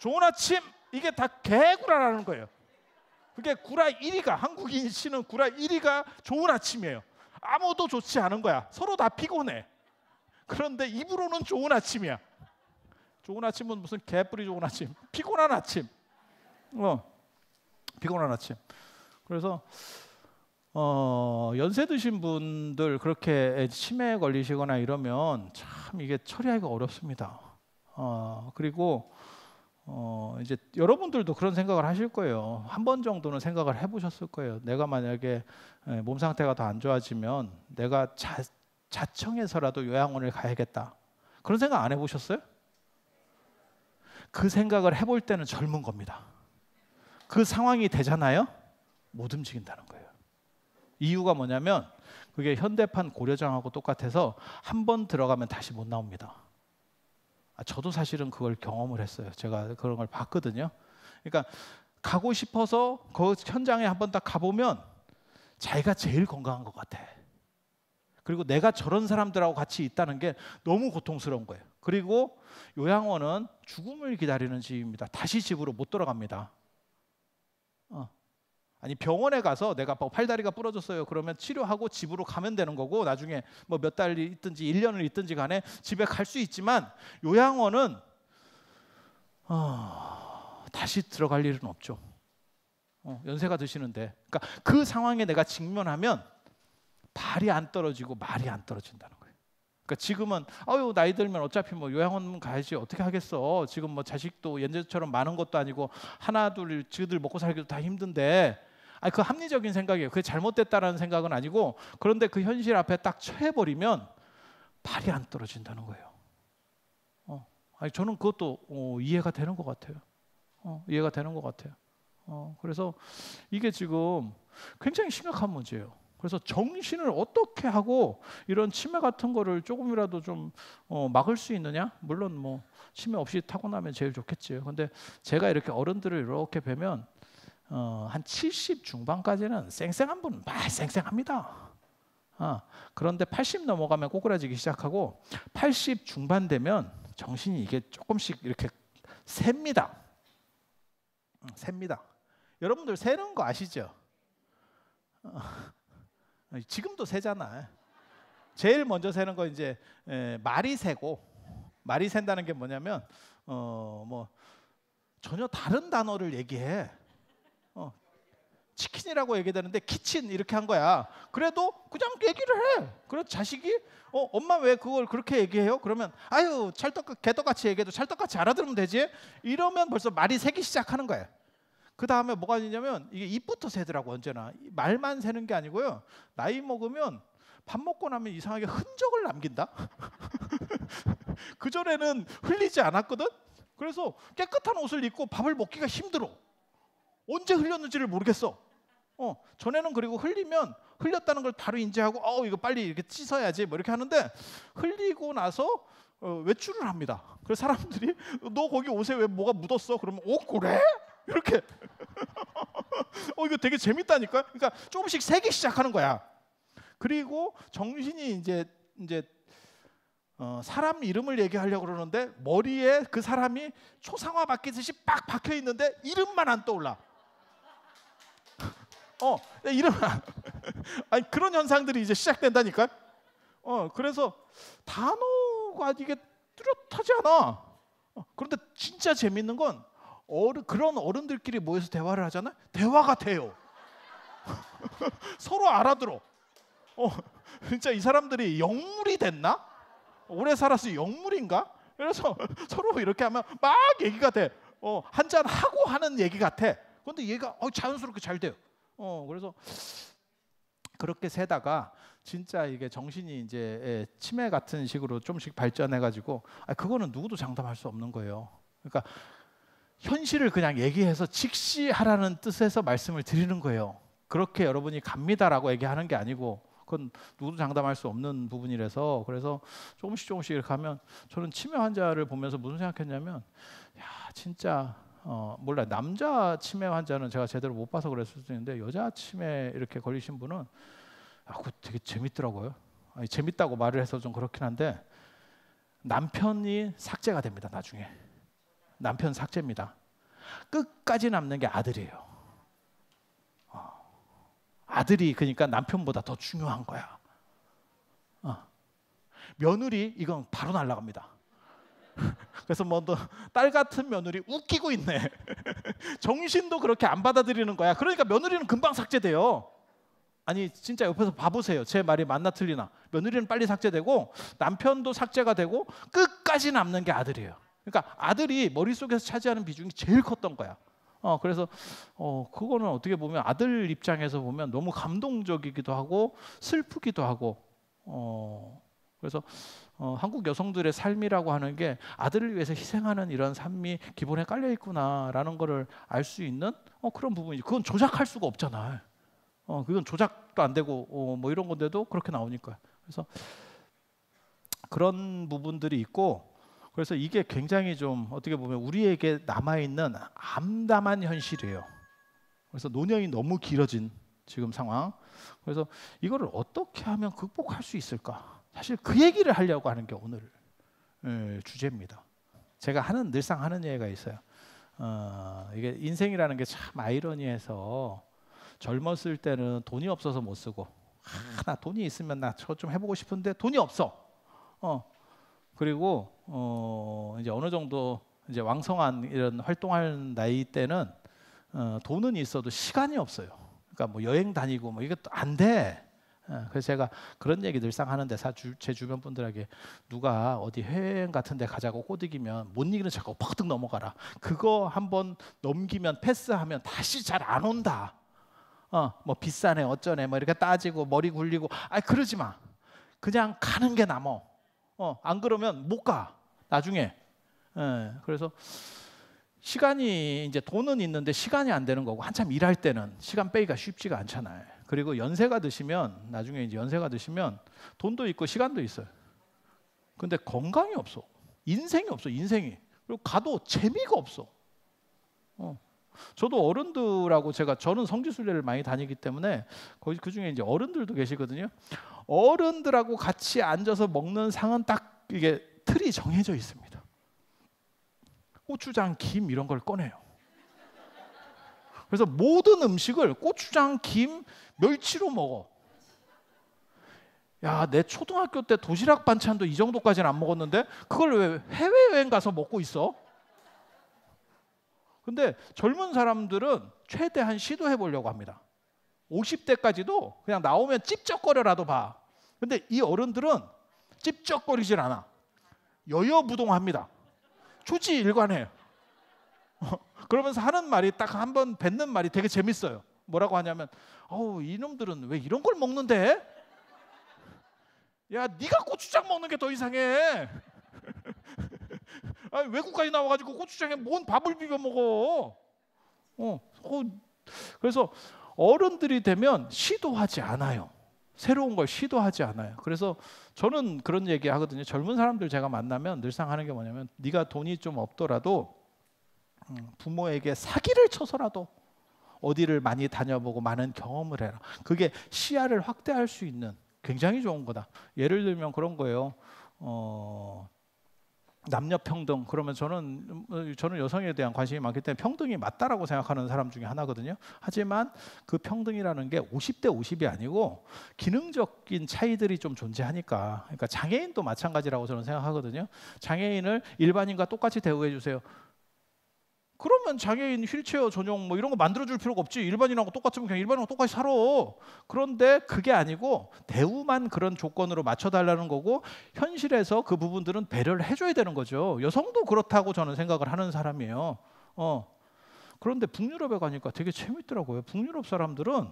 좋은 아침, 이게 다 개구라라는 거예요. 그게 구라 1위가, 한국인이 치는 구라 1위가 좋은 아침이에요. 아무도 좋지 않은 거야. 서로 다 피곤해. 그런데 입으로는 좋은 아침이야. 좋은 아침은 무슨 개뿔이 좋은 아침, 피곤한 아침. 피곤한 아침. 그래서 연세 드신 분들 그렇게 치매에 걸리시거나 이러면 참 이게 처리하기가 어렵습니다. 그리고 이제 여러분들도 그런 생각을 하실 거예요. 한 번 정도는 생각을 해보셨을 거예요. 내가 만약에 몸 상태가 더 안 좋아지면 내가 자청해서라도 요양원을 가야겠다. 그런 생각 안 해보셨어요? 그 생각을 해볼 때는 젊은 겁니다. 그 상황이 되잖아요? 못 움직인다는 거예요. 이유가 뭐냐면 그게 현대판 고려장하고 똑같아서 한 번 들어가면 다시 못 나옵니다. 저도 사실은 그걸 경험을 했어요. 제가 그런 걸 봤거든요. 그러니까 가고 싶어서 그 현장에 한 번 딱 가보면 자기가 제일 건강한 것 같아. 그리고 내가 저런 사람들하고 같이 있다는 게 너무 고통스러운 거예요. 그리고 요양원은 죽음을 기다리는 집입니다. 다시 집으로 못 돌아갑니다. 아니, 병원에 가서 내가 팔다리가 부러졌어요 그러면 치료하고 집으로 가면 되는 거고, 나중에 뭐 몇 달 있든지 1년을 있든지 간에 집에 갈 수 있지만, 요양원은 다시 들어갈 일은 없죠. 연세가 드시는데. 그러니까 그 상황에 내가 직면하면 발이 안 떨어지고 말이 안 떨어진다는 거예요. 그러니까 지금은 나이 들면 어차피 뭐 요양원 가야지 어떻게 하겠어. 지금 뭐 자식도 옛날처럼 많은 것도 아니고 하나 둘 지들 먹고 살기도 다 힘든데, 그 합리적인 생각이에요. 그게 잘못됐다라는 생각은 아니고, 그런데 그 현실 앞에 딱 처해버리면 발이 안 떨어진다는 거예요. 저는 그것도 이해가 되는 것 같아요. 이해가 되는 것 같아요. 그래서 이게 지금 굉장히 심각한 문제예요. 그래서 정신을 어떻게 하고 이런 치매 같은 거를 조금이라도 좀 막을 수 있느냐? 물론 뭐 치매 없이 타고나면 제일 좋겠지요. 근데 제가 이렇게 어른들을 이렇게 뵈면 한 70 중반까지는 쌩쌩한 분은 쌩쌩합니다. 그런데 80 넘어가면 꼬꾸라지기 시작하고 80 중반 되면 정신이 이게 조금씩 이렇게 셉니다. 셉니다. 여러분들 세는 거 아시죠? 지금도 세잖아. 제일 먼저 세는 거 이제 말이 세고, 말이 센다는 게 뭐냐면 뭐 전혀 다른 단어를 얘기해. 치킨이라고 얘기되는데 키친 이렇게 한 거야. 그래도 그냥 얘기를 해. 그래서 자식이 엄마 왜 그걸 그렇게 얘기해요? 그러면 아유 개떡같이 얘기해도 찰떡같이 알아들으면 되지. 이러면 벌써 말이 세기 시작하는 거야. 그 다음에 뭐가 있냐면 이게 입부터 세더라고. 언제나 말만 세는 게 아니고요, 나이 먹으면 밥 먹고 나면 이상하게 흔적을 남긴다. 그전에는 흘리지 않았거든. 그래서 깨끗한 옷을 입고 밥을 먹기가 힘들어. 언제 흘렸는지를 모르겠어. 전에는 그리고 흘리면 흘렸다는 걸 바로 인지하고 이거 빨리 이렇게 씻어야지 뭐 이렇게 하는데 흘리고 나서 외출을 합니다. 그래서 사람들이 너 거기 옷에 왜 뭐가 묻었어? 그러면 그래? 이렇게 이거 되게 재밌다니까. 그러니까 조금씩 세기 시작하는 거야. 그리고 정신이 이제 사람 이름을 얘기하려고 그러는데 머리에 그 사람이 초상화 박히듯이 빡 박혀 있는데 이름만 안 떠올라. 이름 아니 그런 현상들이 이제 시작된다니까. 그래서 단어가 이게 뚜렷하지 않아. 그런데 진짜 재밌는 건 그런 어른들끼리 모여서 대화를 하잖아. 대화가 돼요. 서로 알아들어. 진짜 이 사람들이 영물이 됐나? 오래 살아서 영물인가? 그래서 서로 이렇게 하면 막 얘기가 돼. 한잔 하고 하는 얘기 같아. 그런데 얘가 자연스럽게 잘 돼요. 그래서 그렇게 세다가 진짜 이게 정신이 이제 치매 같은 식으로 좀씩 발전해가지고 그거는 누구도 장담할 수 없는 거예요. 그러니까 현실을 그냥 얘기해서 직시하라는 뜻에서 말씀을 드리는 거예요. 그렇게 여러분이 갑니다라고 얘기하는 게 아니고 그건 누구도 장담할 수 없는 부분이라서. 그래서 조금씩 이렇게 하면 저는 치매 환자를 보면서 무슨 생각했냐면 진짜 몰라, 남자 치매 환자는 제가 제대로 못 봐서 그랬을 수도 있는데 여자 치매 이렇게 걸리신 분은 그거 되게 재밌더라고요. 재밌다고 말을 해서 좀 그렇긴 한데 남편이 삭제가 됩니다. 나중에 남편 삭제입니다. 끝까지 남는 게 아들이에요. 아들이 그러니까 남편보다 더 중요한 거야. 며느리 이건 바로 날아갑니다. 그래서 딸 같은 며느리 웃기고 있네. 정신도 그렇게 안 받아들이는 거야. 그러니까 며느리는 금방 삭제돼요. 아니 진짜 옆에서 봐보세요. 제 말이 맞나 틀리나. 며느리는 빨리 삭제되고 남편도 삭제가 되고 끝까지 남는 게 아들이에요. 그러니까 아들이 머릿속에서 차지하는 비중이 제일 컸던 거야. 그래서 그거는 어떻게 보면 아들 입장에서 보면 너무 감동적이기도 하고 슬프기도 하고 그래서 한국 여성들의 삶이라고 하는 게 아들을 위해서 희생하는 이런 삶이 기본에 깔려 있구나라는 거를 알 수 있는 그런 부분이지. 그건 조작할 수가 없잖아. 그건 조작도 안 되고 뭐 이런 건데도 그렇게 나오니까. 그래서 그런 부분들이 있고, 그래서 이게 굉장히 좀 어떻게 보면 우리에게 남아있는 암담한 현실이에요. 그래서 노년이 너무 길어진 지금 상황. 그래서 이거를 어떻게 하면 극복할 수 있을까? 사실 그 얘기를 하려고 하는 게 오늘 주제입니다. 제가 늘상 하는 얘기가 있어요. 이게 인생이라는 게 참 아이러니해서 젊었을 때는 돈이 없어서 못 쓰고 나 돈이 있으면 나 저거 좀 해보고 싶은데 돈이 없어. 그리고 이제 어느 정도 이제 왕성한 이런 활동할 나이 때는 돈은 있어도 시간이 없어요. 그러니까 뭐 여행 다니고 뭐 이게 또 안 돼. 그래서 제가 그런 얘기 늘상 하는데 제 주변 분들에게 누가 어디 해외여행 같은 데 가자고 꼬드기면 못 이기는 척하고 퍽뜩 넘어가라. 그거 한번 넘기면 패스하면 다시 잘 안 온다. 뭐 비싸네 어쩌네 뭐 이렇게 따지고 머리 굴리고 그러지 마. 그냥 가는 게 남어. 안 그러면 못 가 나중에. 그래서 시간이 이제 돈은 있는데 시간이 안 되는 거고 한참 일할 때는 시간 빼기가 쉽지가 않잖아요. 그리고 연세가 드시면 나중에 이제 연세가 드시면 돈도 있고 시간도 있어요. 근데 건강이 없어. 인생이 없어. 인생이. 그리고 가도 재미가 없어. 저도 어른들하고 저는 성지순례를 많이 다니기 때문에 거기 그 중에 이제 어른들도 계시거든요. 어른들하고 같이 앉아서 먹는 상은 딱 이게 틀이 정해져 있습니다. 고추장, 김 이런 걸 꺼내요. 그래서 모든 음식을 고추장, 김, 멸치로 먹어. 야, 내 초등학교 때 도시락 반찬도 이 정도까지는 안 먹었는데 그걸 왜 해외여행 가서 먹고 있어? 근데 젊은 사람들은 최대한 시도해 보려고 합니다. 50대까지도 그냥 나오면 찝쩍거려라도 봐. 근데 이 어른들은 찝쩍거리질 않아. 여여부동합니다. 초지일관해요. 그러면서 하는 말이 딱 한 번 뱉는 말이 되게 재밌어요. 뭐라고 하냐면 이놈들은 왜 이런 걸 먹는데? 야, 네가 고추장 먹는 게 더 이상해. 외국까지 나와가지고 고추장에 뭔 밥을 비벼 먹어. 그래서 어른들이 되면 시도하지 않아요. 새로운 걸 시도하지 않아요. 그래서 저는 그런 얘기 하거든요. 젊은 사람들 제가 만나면 늘상 하는 게 뭐냐면 네가 돈이 좀 없더라도 부모에게 사기를 쳐서라도 어디를 많이 다녀보고 많은 경험을 해라. 그게 시야를 확대할 수 있는 굉장히 좋은 거다. 예를 들면 그런 거예요. 남녀 평등. 그러면 저는 여성에 대한 관심이 많기 때문에 평등이 맞다라고 생각하는 사람 중에 하나거든요. 하지만 그 평등이라는 게 50대 50이 아니고 기능적인 차이들이 좀 존재하니까. 그러니까 장애인도 마찬가지라고 저는 생각하거든요. 장애인을 일반인과 똑같이 대우해 주세요. 그러면 장애인 휠체어 전용 뭐 이런 거 만들어줄 필요가 없지. 일반인하고 똑같으면 그냥 일반인하고 똑같이 살아. 그런데 그게 아니고 대우만 그런 조건으로 맞춰달라는 거고, 현실에서 그 부분들은 배려를 해줘야 되는 거죠. 여성도 그렇다고 저는 생각을 하는 사람이에요. 그런데 북유럽에 가니까 되게 재밌더라고요. 북유럽 사람들은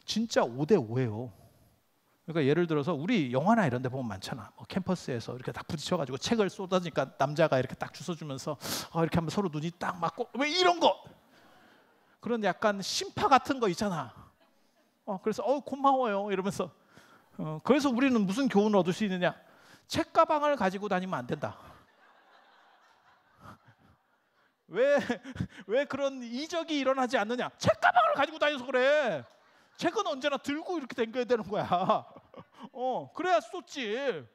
진짜 5대 5예요. 그러니까 예를 들어서 우리 영화나 이런 데 보면 많잖아. 뭐 캠퍼스에서 이렇게 딱 부딪혀가지고 책을 쏟아지니까 남자가 이렇게 딱 주워주면서 이렇게 하면 서로 눈이 딱 맞고 왜 이런 거, 그런 약간 심파 같은 거 있잖아. 그래서 고마워요 이러면서 그래서 우리는 무슨 교훈을 얻을 수 있느냐? 책 가방을 가지고 다니면 안 된다. 왜 그런 이적이 일어나지 않느냐? 책 가방을 가지고 다녀서 그래. 책은 언제나 들고 이렇게 당겨야 되는 거야. 그래야 쏟지.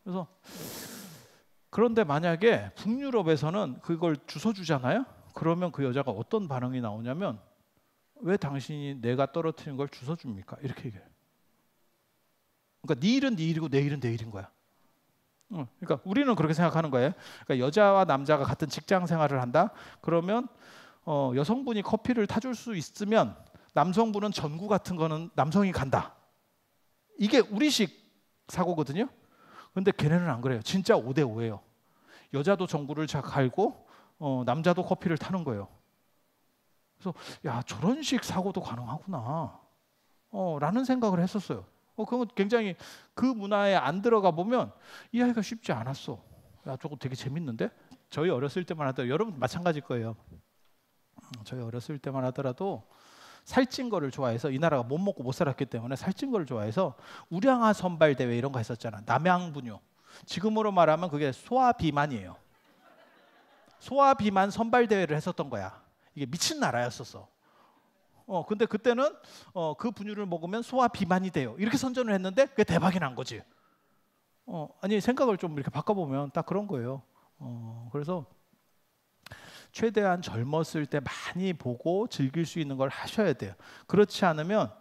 그래서 그런데 만약에 북유럽에서는 그걸 주워주잖아요. 그러면 그 여자가 어떤 반응이 나오냐면 왜 당신이 내가 떨어뜨린 걸 주워줍니까? 이렇게 얘기해요. 그러니까 네 일은 네 일이고 내 일은 내 일인 거야. 그러니까 우리는 그렇게 생각하는 거예요. 그러니까 여자와 남자가 같은 직장 생활을 한다. 그러면 여성분이 커피를 타줄 수 있으면 남성분은 전구 같은 거는 남성이 간다. 이게 우리식 사고거든요. 근데 걔네는 안 그래요. 진짜 5대 5예요. 여자도 전구를 갈고 남자도 커피를 타는 거예요. 그래서 야, 저런 식 사고도 가능하구나 라는 생각을 했었어요. 그건 굉장히 그 문화에 안 들어가 보면 이해하기가 쉽지 않았어. 야, 저거 되게 재밌는데? 저희 어렸을 때만 하더라도, 여러분 마찬가지일 거예요. 저희 어렸을 때만 하더라도 살찐 거를 좋아해서, 이 나라가 못 먹고 못 살았기 때문에 살찐 거를 좋아해서 우량아 선발 대회 이런 거 했었잖아. 남양분유. 지금으로 말하면 그게 소화 비만이에요. 소화 비만 선발 대회를 했었던 거야. 이게 미친 나라였었어. 근데 그때는 그 분유를 먹으면 소화 비만이 돼요. 이렇게 선전을 했는데 그게 대박이 난 거지. 아니 생각을 좀 이렇게 바꿔보면 딱 그런 거예요. 그래서 최대한 젊었을 때 많이 보고 즐길 수 있는 걸 하셔야 돼요. 그렇지 않으면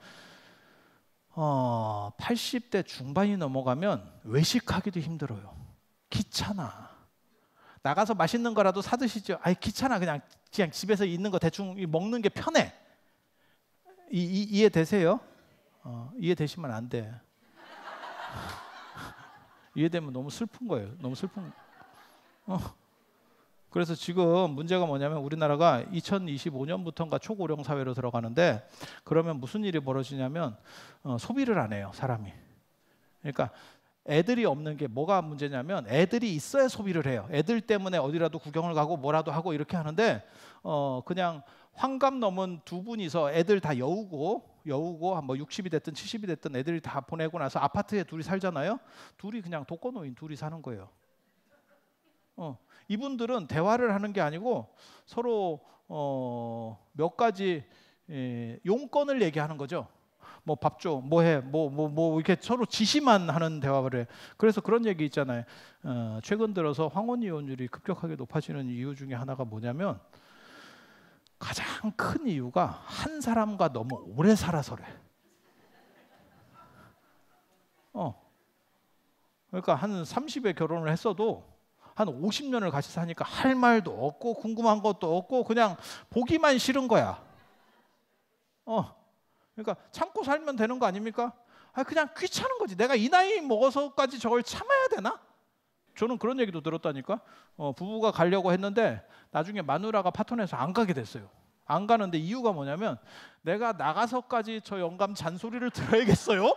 80대 중반이 넘어가면 외식하기도 힘들어요. 귀찮아. 나가서 맛있는 거라도 사 드시죠. 아이 귀찮아. 그냥 집에서 있는 거 대충 먹는 게 편해. 이해되세요? 이해되시면 안 돼. 이해되면 너무 슬픈 거예요. 너무 슬픈. 그래서 지금 문제가 뭐냐면 우리나라가 2025년부터인가 초고령 사회로 들어가는데, 그러면 무슨 일이 벌어지냐면 소비를 안 해요, 사람이. 그러니까 애들이 없는 게 뭐가 문제냐면 애들이 있어야 소비를 해요. 애들 때문에 어디라도 구경을 가고 뭐라도 하고 이렇게 하는데 그냥 환갑 넘은 두 분이서 애들 다 여우고 뭐 60이 됐든 70이 됐든 애들이 다 보내고 나서 아파트에 둘이 살잖아요. 둘이 그냥 독거노인 둘이 사는 거예요. 이분들은 대화를 하는 게 아니고 서로 몇 가지 용건을 얘기하는 거죠. 뭐 밥 줘, 뭐 해, 뭐 이렇게 서로 지시만 하는 대화를 해. 그래서 그런 얘기 있잖아요. 최근 들어서 황혼 이혼율이 급격하게 높아지는 이유 중에 하나가 뭐냐면, 가장 큰 이유가 한 사람과 너무 오래 살아서래. 그러니까 한 30에 결혼을 했어도 한 50년을 같이 사니까 할 말도 없고 궁금한 것도 없고 그냥 보기만 싫은 거야. 그러니까 참고 살면 되는 거 아닙니까? 그냥 귀찮은 거지. 내가 이 나이 먹어서까지 저걸 참아야 되나? 저는 그런 얘기도 들었다니까. 부부가 가려고 했는데 나중에 마누라가 파토내서 안 가게 됐어요. 안 가는데 이유가 뭐냐면, 내가 나가서까지 저 영감 잔소리를 들어야겠어요?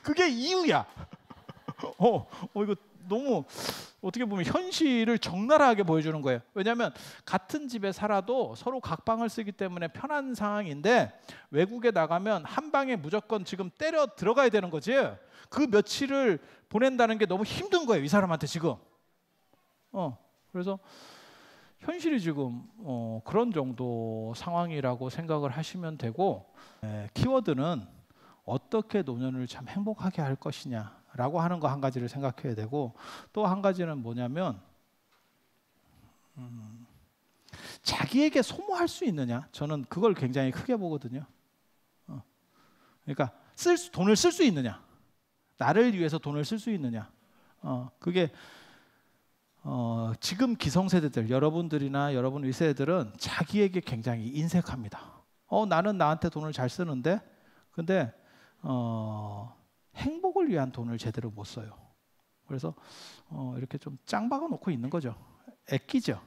그게 이유야. 이거 너무 어떻게 보면 현실을 적나라하게 보여주는 거예요. 왜냐하면 같은 집에 살아도 서로 각 방을 쓰기 때문에 편한 상황인데 외국에 나가면 한 방에 무조건 지금 때려 들어가야 되는 거지. 그 며칠을 보낸다는 게 너무 힘든 거예요, 이 사람한테 지금. 그래서 현실이 지금 그런 정도 상황이라고 생각을 하시면 되고, 키워드는 어떻게 노년을 참 행복하게 할 것이냐라고 하는 거 한 가지를 생각해야 되고, 또 한 가지는 뭐냐면 자기에게 소모할 수 있느냐. 저는 그걸 굉장히 크게 보거든요. 그러니까 돈을 쓸 수 있느냐, 나를 위해서 돈을 쓸 수 있느냐. 그게 지금 기성세대들, 여러분들이나 여러분 윗세대들은 자기에게 굉장히 인색합니다. 나는 나한테 돈을 잘 쓰는데, 근데 행복을 위한 돈을 제대로 못 써요. 그래서 이렇게 좀 짱박아 놓고 있는 거죠. 애끼죠.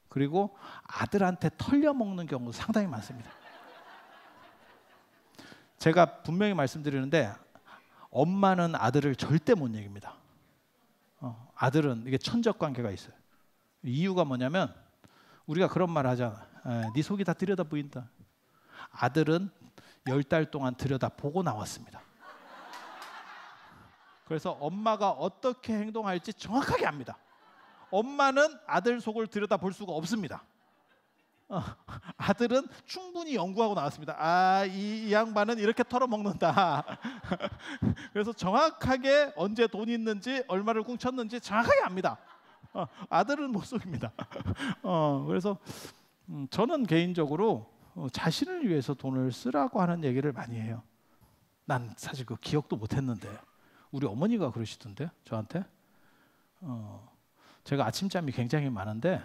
그리고 아들한테 털려먹는 경우도 상당히 많습니다. 제가 분명히 말씀드리는데 엄마는 아들을 절대 못 이깁니다. 아들은 이게 천적 관계가 있어요. 이유가 뭐냐면 우리가 그런 말 하잖아. 네 속이 다 들여다 보인다. 아들은 10달 동안 들여다보고 나왔습니다. 그래서 엄마가 어떻게 행동할지 정확하게 압니다. 엄마는 아들 속을 들여다볼 수가 없습니다. 아들은 충분히 연구하고 나왔습니다. 이 양반은 이렇게 털어먹는다. 그래서 정확하게 언제 돈이 있는지 얼마를 꿍쳤는지 정확하게 압니다. 아들은 못 속입니다. 그래서 저는 개인적으로 자신을 위해서 돈을 쓰라고 하는 얘기를 많이 해요. 난 사실 그 기억도 못했는데 우리 어머니가 그러시던데 저한테. 제가 아침잠이 굉장히 많은데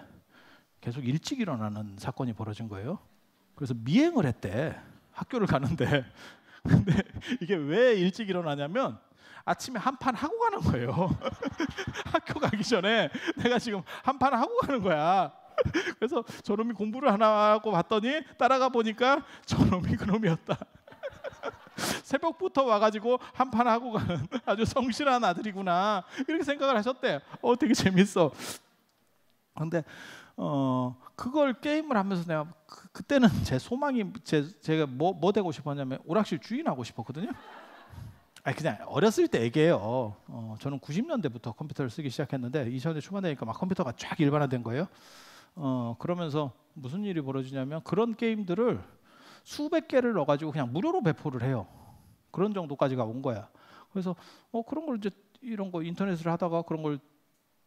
계속 일찍 일어나는 사건이 벌어진 거예요. 그래서 미행을 했대. 학교를 가는데. 근데 이게 왜 일찍 일어나냐면 아침에 한 판 하고 가는 거예요. 학교 가기 전에 내가 지금 한 판 하고 가는 거야. 그래서 저놈이 공부를 하나 하고 봤더니 따라가 보니까 저놈이 그놈이었다. 새벽부터 와가지고 한 판 하고 가는 아주 성실한 아들이구나, 이렇게 생각을 하셨대. 되게 재밌어. 근데 그걸 게임을 하면서 내가 그때는 제 소망이 제가 뭐 되고 싶었냐면 오락실 주인 하고 싶었거든요. 그냥 어렸을 때 얘기해요. 저는 90년대부터 컴퓨터를 쓰기 시작했는데 2000년대 초반 되니까 막 컴퓨터가 쫙 일반화된 거예요. 그러면서 무슨 일이 벌어지냐면 그런 게임들을 수백 개를 넣어가지고 그냥 무료로 배포를 해요. 그런 정도까지가 온 거야. 그래서 그런 걸 이제 이런 거 인터넷을 하다가 그런 걸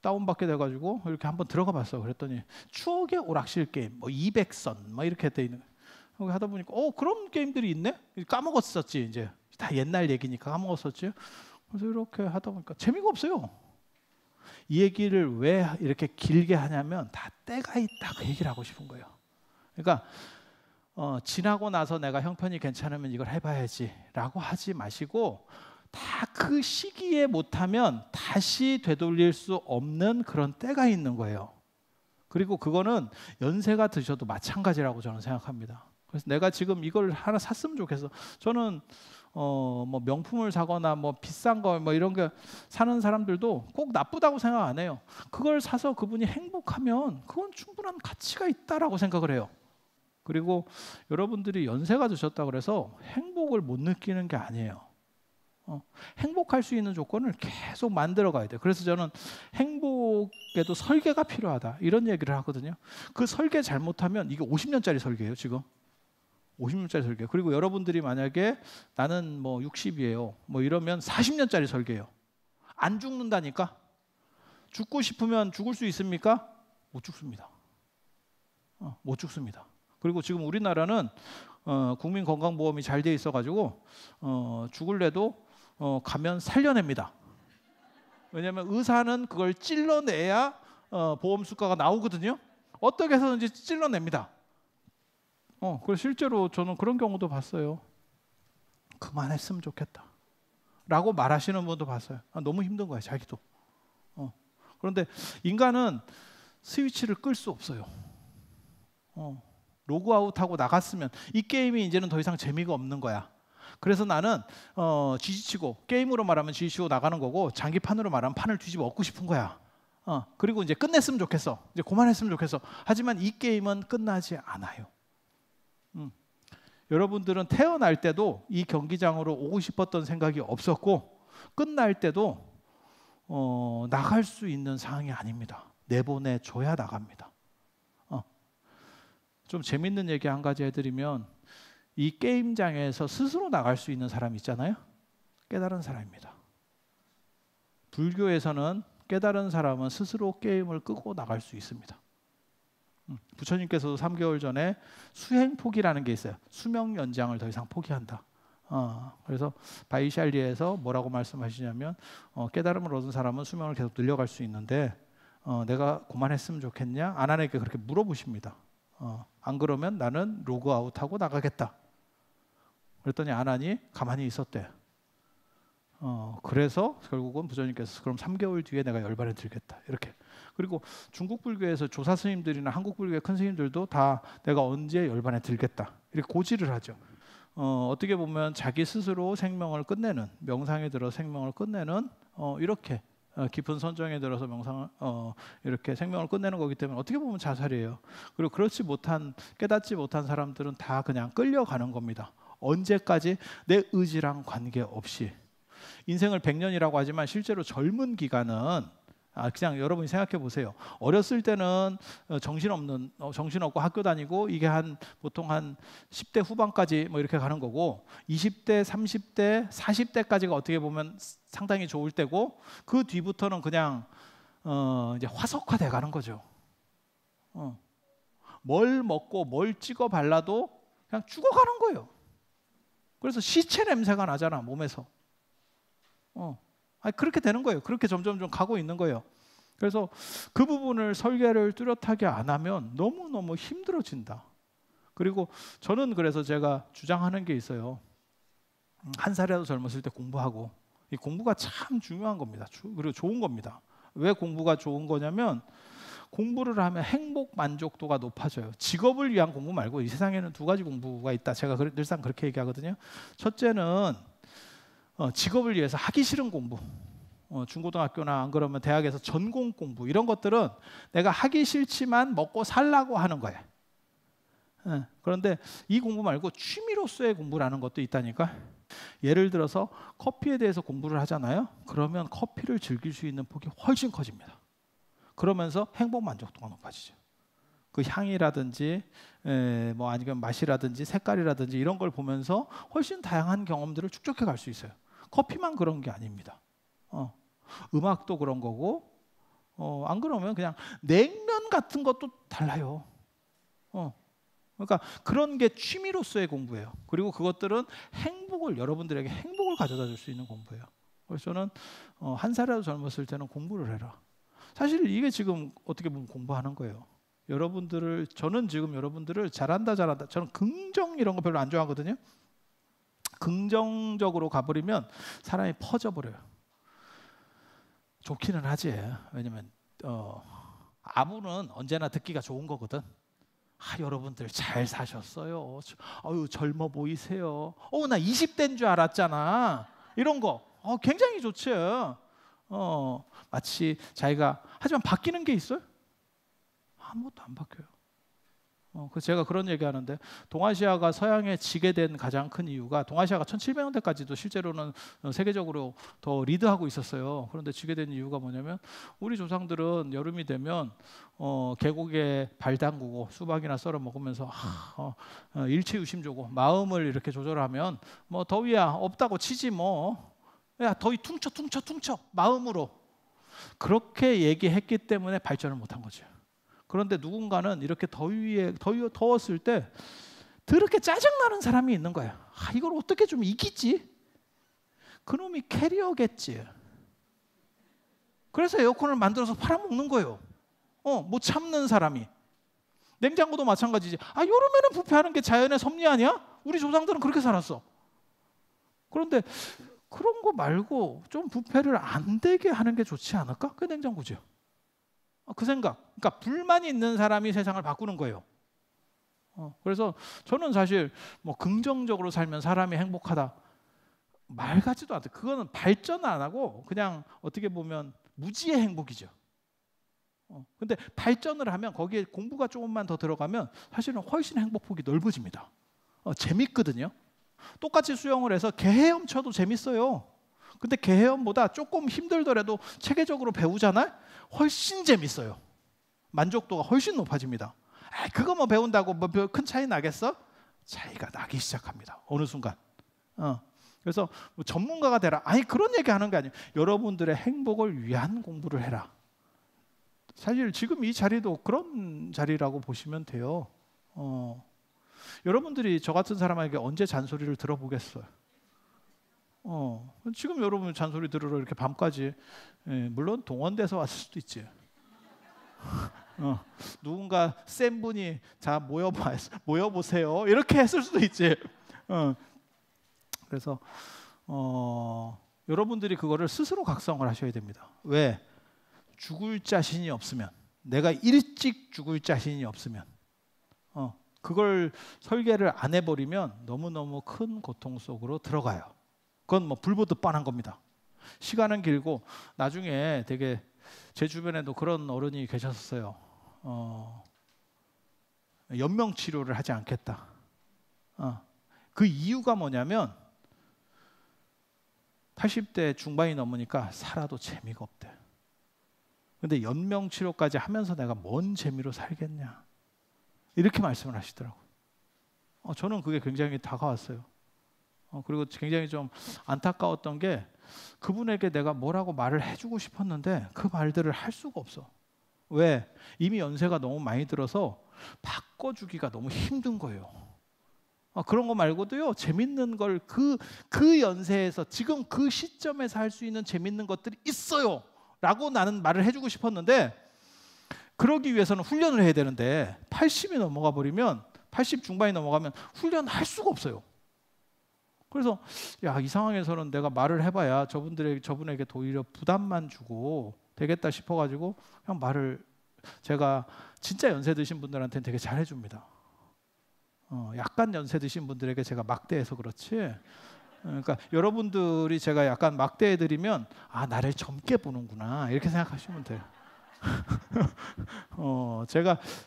다운받게 돼가지고 이렇게 한번 들어가 봤어. 그랬더니 추억의 오락실 게임, 뭐 200선, 막 이렇게 돼 있는. 거기 하다 보니까 그런 게임들이 있네. 까먹었었지. 이제 다 옛날 얘기니까 까먹었었지. 그래서 이렇게 하다 보니까 재미가 없어요. 이 얘기를 왜 이렇게 길게 하냐면 다 때가 있다, 그 얘기를 하고 싶은 거예요. 그러니까 지나고 나서 내가 형편이 괜찮으면 이걸 해봐야지라고 하지 마시고 다 그 시기에 못하면 다시 되돌릴 수 없는 그런 때가 있는 거예요. 그리고 그거는 연세가 드셔도 마찬가지라고 저는 생각합니다. 그래서 내가 지금 이걸 하나 샀으면 좋겠어. 저는 뭐 명품을 사거나 뭐 비싼 거 뭐 이런 거 사는 사람들도 꼭 나쁘다고 생각 안 해요. 그걸 사서 그분이 행복하면 그건 충분한 가치가 있다라고 생각을 해요. 그리고 여러분들이 연세가 드셨다 그래서 행복을 못 느끼는 게 아니에요. 행복할 수 있는 조건을 계속 만들어 가야 돼요. 그래서 저는 행복에도 설계가 필요하다, 이런 얘기를 하거든요. 그 설계 잘못하면 이게 50년짜리 설계예요. 지금 50년짜리 설계. 그리고 여러분들이 만약에 나는 뭐 60이에요 뭐 이러면 40년짜리 설계예요. 안 죽는다니까. 죽고 싶으면 죽을 수 있습니까? 못 죽습니다. 못 죽습니다. 그리고 지금 우리나라는 국민건강보험이 잘 돼 있어가지고 죽을래도 가면 살려냅니다. 왜냐하면 의사는 그걸 찔러내야 보험 수가가 나오거든요. 어떻게 해서든지 찔러냅니다. 그래서 실제로 저는 그런 경우도 봤어요. 그만했으면 좋겠다 라고 말하시는 분도 봤어요. 너무 힘든 거야 자기도. 그런데 인간은 스위치를 끌 수 없어요. 로그아웃하고 나갔으면 이 게임이 이제는 더 이상 재미가 없는 거야. 그래서 나는 지지치고, 게임으로 말하면 지지치고 나가는 거고, 장기판으로 말하면 판을 뒤집어 엎고 싶은 거야. 그리고 이제 끝냈으면 좋겠어. 이제 그만했으면 좋겠어. 하지만 이 게임은 끝나지 않아요. 여러분들은 태어날 때도 이 경기장으로 오고 싶었던 생각이 없었고, 끝날 때도 나갈 수 있는 상황이 아닙니다. 내보내줘야 나갑니다. 좀 재밌는 얘기 한 가지 해드리면, 이 게임장에서 스스로 나갈 수 있는 사람 있잖아요. 깨달은 사람입니다. 불교에서는 깨달은 사람은 스스로 게임을 끄고 나갈 수 있습니다. 부처님께서도 3개월 전에 수행 포기라는 게 있어요. 수명 연장을 더 이상 포기한다. 그래서 바이샬리에서 뭐라고 말씀하시냐면, 깨달음을 얻은 사람은 수명을 계속 늘려갈 수 있는데 내가 그만했으면 좋겠냐? 아난에게 그렇게 물어보십니다. 안 그러면 나는 로그아웃하고 나가겠다. 그랬더니 아난이 가만히 있었대. 그래서 결국은 부처님께서 그럼 3개월 뒤에 내가 열반에 들겠다. 이렇게. 그리고 중국 불교에서 조사 스님들이나 한국 불교의 큰 스님들도 다 내가 언제 열반에 들겠다. 이렇게 고지를 하죠. 어떻게 보면 자기 스스로 생명을 끝내는, 명상에 들어 생명을 끝내는 이렇게 깊은 선정에 들어서 명상을 이렇게 생명을 끝내는 거기 때문에 어떻게 보면 자살이에요. 그리고 그렇지 못한, 깨닫지 못한 사람들은 다 그냥 끌려가는 겁니다. 언제까지? 내 의지랑 관계없이. 인생을 100년이라고 하지만 실제로 젊은 기간은 그냥 여러분이 생각해 보세요. 어렸을 때는 정신없고 학교 다니고 이게 보통 한 10대 후반까지 뭐 이렇게 가는 거고, 20대, 30대, 40대까지가 어떻게 보면 상당히 좋을 때고, 그 뒤부터는 그냥 이제 화석화돼 가는 거죠. 뭘 먹고 뭘 찍어 발라도 그냥 죽어가는 거예요. 그래서 시체 냄새가 나잖아, 몸에서. 그렇게 되는 거예요. 그렇게 점점 좀 가고 있는 거예요. 그래서 그 부분을 설계를 뚜렷하게 안 하면 너무너무 힘들어진다. 그리고 저는 그래서 제가 주장하는 게 있어요. 한 살이라도 젊었을 때 공부하고, 이 공부가 참 중요한 겁니다. 그리고 좋은 겁니다. 왜 공부가 좋은 거냐면, 공부를 하면 행복 만족도가 높아져요. 직업을 위한 공부 말고 이 세상에는 두 가지 공부가 있다. 제가 늘상 그렇게 얘기하거든요. 첫째는 직업을 위해서 하기 싫은 공부, 중고등학교나 안 그러면 대학에서 전공 공부, 이런 것들은 내가 하기 싫지만 먹고 살라고 하는 거예요. 그런데 이 공부 말고 취미로서의 공부라는 것도 있다니까. 예를 들어서 커피에 대해서 공부를 하잖아요. 그러면 커피를 즐길 수 있는 폭이 훨씬 커집니다. 그러면서 행복 만족도가 높아지죠. 그 향이라든지 뭐 아니면 맛이라든지 색깔이라든지 이런 걸 보면서 훨씬 다양한 경험들을 축적해 갈 수 있어요. 커피만 그런 게 아닙니다. 음악도 그런 거고, 안 그러면 그냥 냉면 같은 것도 달라요. 그러니까 그런 게 취미로서의 공부예요. 그리고 그것들은 여러분들에게 행복을 가져다 줄 수 있는 공부예요. 그래서 저는 한 살이라도 젊었을 때는 공부를 해라. 사실 이게 지금 어떻게 보면 공부하는 거예요. 저는 지금 여러분들을 잘한다. 저는 긍정 이런 거 별로 안 좋아하거든요. 긍정적으로 가버리면 사람이 퍼져버려요. 좋기는 하지. 왜냐면 아부는 언제나 듣기가 좋은 거거든. 여러분들 잘 사셨어요. 젊어 보이세요. 나 20대인 줄 알았잖아. 이런 거 굉장히 좋지. 마치 자기가, 하지만 바뀌는 게 있어요? 아무것도 안 바뀌어요. 제가 그런 얘기하는데, 동아시아가 서양에 지게 된 가장 큰 이유가, 동아시아가 1700년대까지도 실제로는 세계적으로 더 리드하고 있었어요. 그런데 지게 된 이유가 뭐냐면, 우리 조상들은 여름이 되면 계곡에 발 담그고 수박이나 썰어 먹으면서 일체유심조고 마음을 이렇게 조절하면, 뭐 더위야 없다고 치지 뭐, 야 더위 퉁쳐 마음으로, 그렇게 얘기했기 때문에 발전을 못한 거죠. 그런데 누군가는 이렇게 더웠을 때 더럽게 짜증나는 사람이 있는 거야. 이걸 어떻게 좀 이기지? 그놈이 캐리어겠지. 그래서 에어컨을 만들어서 팔아먹는 거예요. 못 참는 사람이. 냉장고도 마찬가지지. 여름에는 부패하는 게 자연의 섭리 아니야? 우리 조상들은 그렇게 살았어. 그런데 그런 거 말고 좀 부패를 안 되게 하는 게 좋지 않을까? 그게 냉장고죠. 그 생각. 그러니까 불만이 있는 사람이 세상을 바꾸는 거예요. 그래서 저는 사실 뭐 긍정적으로 살면 사람이 행복하다, 말 같지도 않대. 그거는 발전 안 하고 그냥 어떻게 보면 무지의 행복이죠. 근데 발전을 하면 거기에 공부가 조금만 더 들어가면 사실은 훨씬 행복폭이 넓어집니다. 재밌거든요. 똑같이 수영을 해서 개헤엄 쳐도 재밌어요. 근데 개헤엄보다 조금 힘들더라도 체계적으로 배우잖아요. 훨씬 재밌어요. 만족도가 훨씬 높아집니다. 그거 뭐 배운다고 뭐 큰 차이 나겠어? 차이가 나기 시작합니다. 어느 순간. 그래서 뭐 전문가가 되라. 아니 그런 얘기 하는 게 아니에요. 여러분들의 행복을 위한 공부를 해라. 사실 지금 이 자리도 그런 자리라고 보시면 돼요. 여러분들이 저 같은 사람에게 언제 잔소리를 들어보겠어요? 지금 여러분 잔소리 들으러 이렇게 밤까지, 물론 동원돼서 왔을 수도 있지. 누군가 센 분이 자 모여보세요 이렇게 했을 수도 있지. 그래서 여러분들이 그거를 스스로 각성을 하셔야 됩니다. 왜? 죽을 자신이 없으면, 내가 일찍 죽을 자신이 없으면, 그걸 설계를 안 해버리면 너무너무 큰 고통 속으로 들어가요. 그건 뭐 불보듯 뻔한 겁니다. 시간은 길고 나중에 되게 제 주변에도 그런 어른이 계셨어요. 연명 치료를 하지 않겠다. 그 이유가 뭐냐면 80대 중반이 넘으니까 살아도 재미가 없대. 근데 연명 치료까지 하면서 내가 뭔 재미로 살겠냐 이렇게 말씀을 하시더라고요. 저는 그게 굉장히 다가왔어요. 그리고 굉장히 좀 안타까웠던 게 그분에게 내가 뭐라고 말을 해주고 싶었는데 그 말들을 할 수가 없어. 왜? 이미 연세가 너무 많이 들어서 바꿔주기가 너무 힘든 거예요. 그런 거 말고도요, 재밌는 걸 그 연세에서 지금 그 시점에서 할 수 있는 재밌는 것들이 있어요 라고 나는 말을 해주고 싶었는데, 그러기 위해서는 훈련을 해야 되는데 80이 넘어가 버리면, 80 중반이 넘어가면 훈련할 수가 없어요. 그래서 야, 이 상황에서는 내가 말을 해봐야 저분에게 오히려 부담만 주고 되겠다 싶어가지고 그냥 말을, 제가 진짜 연세 드신 분들한테는 되게 잘해줍니다. 약간 연세 드신 분들에게 제가 막대해서 그렇지. 그러니까 여러분들이 제가 약간 막대해드리면 나를 젊게 보는구나 이렇게 생각하시면 돼요.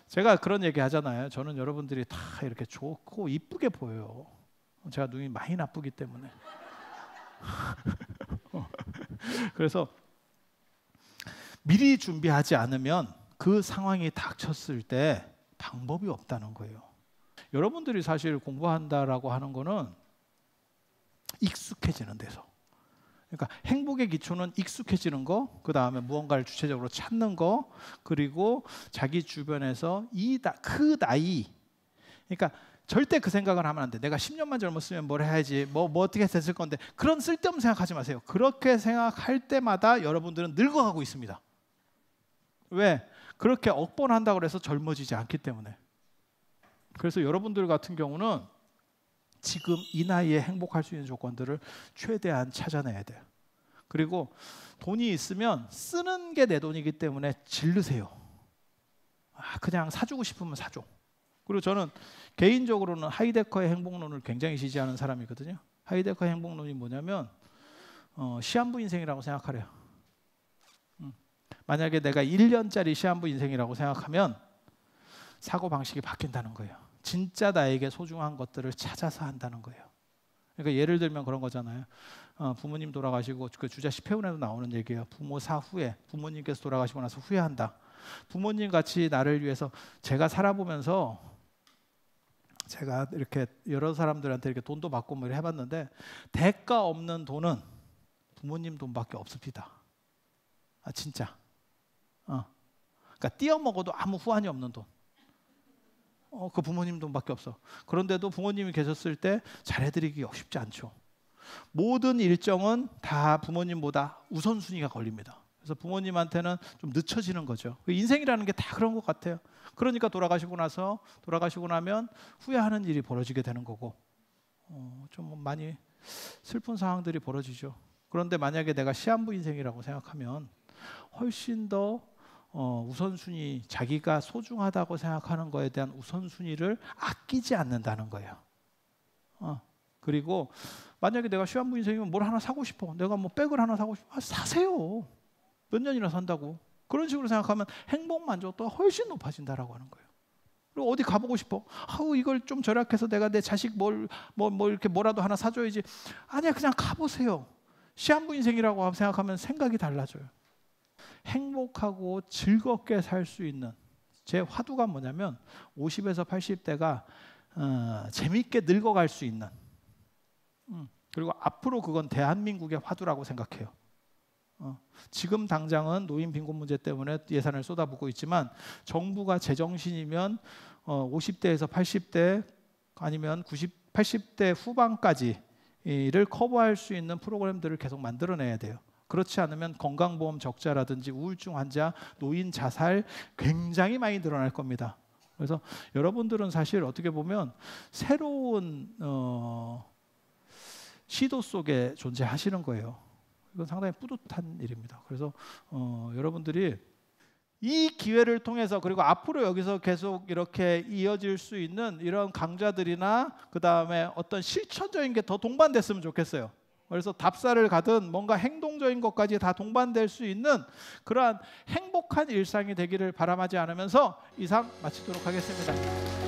제가 그런 얘기 하잖아요. 저는 여러분들이 다 이렇게 좋고 이쁘게 보여요. 제가 눈이 많이 나쁘기 때문에. 그래서 미리 준비하지 않으면 그 상황이 닥쳤을 때 방법이 없다는 거예요. 여러분들이 사실 공부한다라고 하는 거는 익숙해지는 데서. 그러니까 행복의 기초는 익숙해지는 거, 그 다음에 무언가를 주체적으로 찾는 거, 그리고 자기 주변에서 그 나이, 그러니까 절대 그 생각을 하면 안 돼. 내가 10년만 젊었으면 뭘 해야지, 뭐 어떻게 됐을 건데, 그런 쓸데없는 생각하지 마세요. 그렇게 생각할 때마다 여러분들은 늙어가고 있습니다. 왜? 그렇게 억번한다고 해서 젊어지지 않기 때문에. 그래서 여러분들 같은 경우는 지금 이 나이에 행복할 수 있는 조건들을 최대한 찾아내야 돼요. 그리고 돈이 있으면 쓰는 게 내 돈이기 때문에 질르세요. 그냥 사주고 싶으면 사줘. 그리고 저는 개인적으로는 하이데커의 행복론을 굉장히 지지하는 사람이거든요. 하이데커의 행복론이 뭐냐면 시한부 인생이라고 생각하래요. 만약에 내가 1년짜리 시한부 인생이라고 생각하면 사고방식이 바뀐다는 거예요. 진짜 나에게 소중한 것들을 찾아서 한다는 거예요. 그러니까 예를 들면 그런 거잖아요. 부모님 돌아가시고, 그 주자 10회운에도 나오는 얘기예요. 부모 사후에, 부모님께서 돌아가시고 나서 후회한다. 부모님 같이 나를 위해서 제가 살아보면서, 제가 이렇게 여러 사람들한테 이렇게 돈도 받고 뭐 해봤는데 대가 없는 돈은 부모님 돈밖에 없습니다. 진짜. 그러니까 띄어 먹어도 아무 후환이 없는 돈. 그 부모님 돈밖에 없어. 그런데도 부모님이 계셨을 때 잘해드리기 쉽지 않죠. 모든 일정은 다 부모님보다 우선순위가 걸립니다. 그래서 부모님한테는 좀 늦춰지는 거죠. 인생이라는 게 다 그런 것 같아요. 그러니까 돌아가시고 나면 후회하는 일이 벌어지게 되는 거고, 좀 많이 슬픈 상황들이 벌어지죠. 그런데 만약에 내가 시한부 인생이라고 생각하면 훨씬 더 우선순위, 자기가 소중하다고 생각하는 거에 대한 우선순위를 아끼지 않는다는 거예요. 그리고 만약에 내가 시한부 인생이면 뭘 하나 사고 싶어. 내가 뭐 백을 하나 사고 싶어. 사세요. 몇 년이나 산다고. 그런 식으로 생각하면 행복 만족도가 훨씬 높아진다라고 하는 거예요. 그리고 어디 가보고 싶어. 아우 이걸 좀 절약해서 내가 내 자식 뭘 이렇게 뭐라도 하나 사줘야지. 아니야, 그냥 가보세요. 시한부 인생이라고 생각하면 생각이 달라져요. 행복하고 즐겁게 살 수 있는 제 화두가 뭐냐면 50에서 80대가 재밌게 늙어갈 수 있는, 그리고 앞으로 그건 대한민국의 화두라고 생각해요. 지금 당장은 노인 빈곤 문제 때문에 예산을 쏟아붓고 있지만 정부가 제정신이면 50대에서 80대 아니면 80대 후반까지를 커버할 수 있는 프로그램들을 계속 만들어내야 돼요. 그렇지 않으면 건강보험 적자라든지 우울증 환자, 노인 자살 굉장히 많이 늘어날 겁니다. 그래서 여러분들은 사실 어떻게 보면 새로운 시도 속에 존재하시는 거예요. 이건 상당히 뿌듯한 일입니다. 그래서 여러분들이 이 기회를 통해서, 그리고 앞으로 여기서 계속 이렇게 이어질 수 있는 이런 강좌들이나 그 다음에 어떤 실천적인 게 더 동반됐으면 좋겠어요. 그래서 답사를 가든 뭔가 행동적인 것까지 다 동반될 수 있는 그러한 행복한 일상이 되기를 바람하지 않으면서 이상 마치도록 하겠습니다.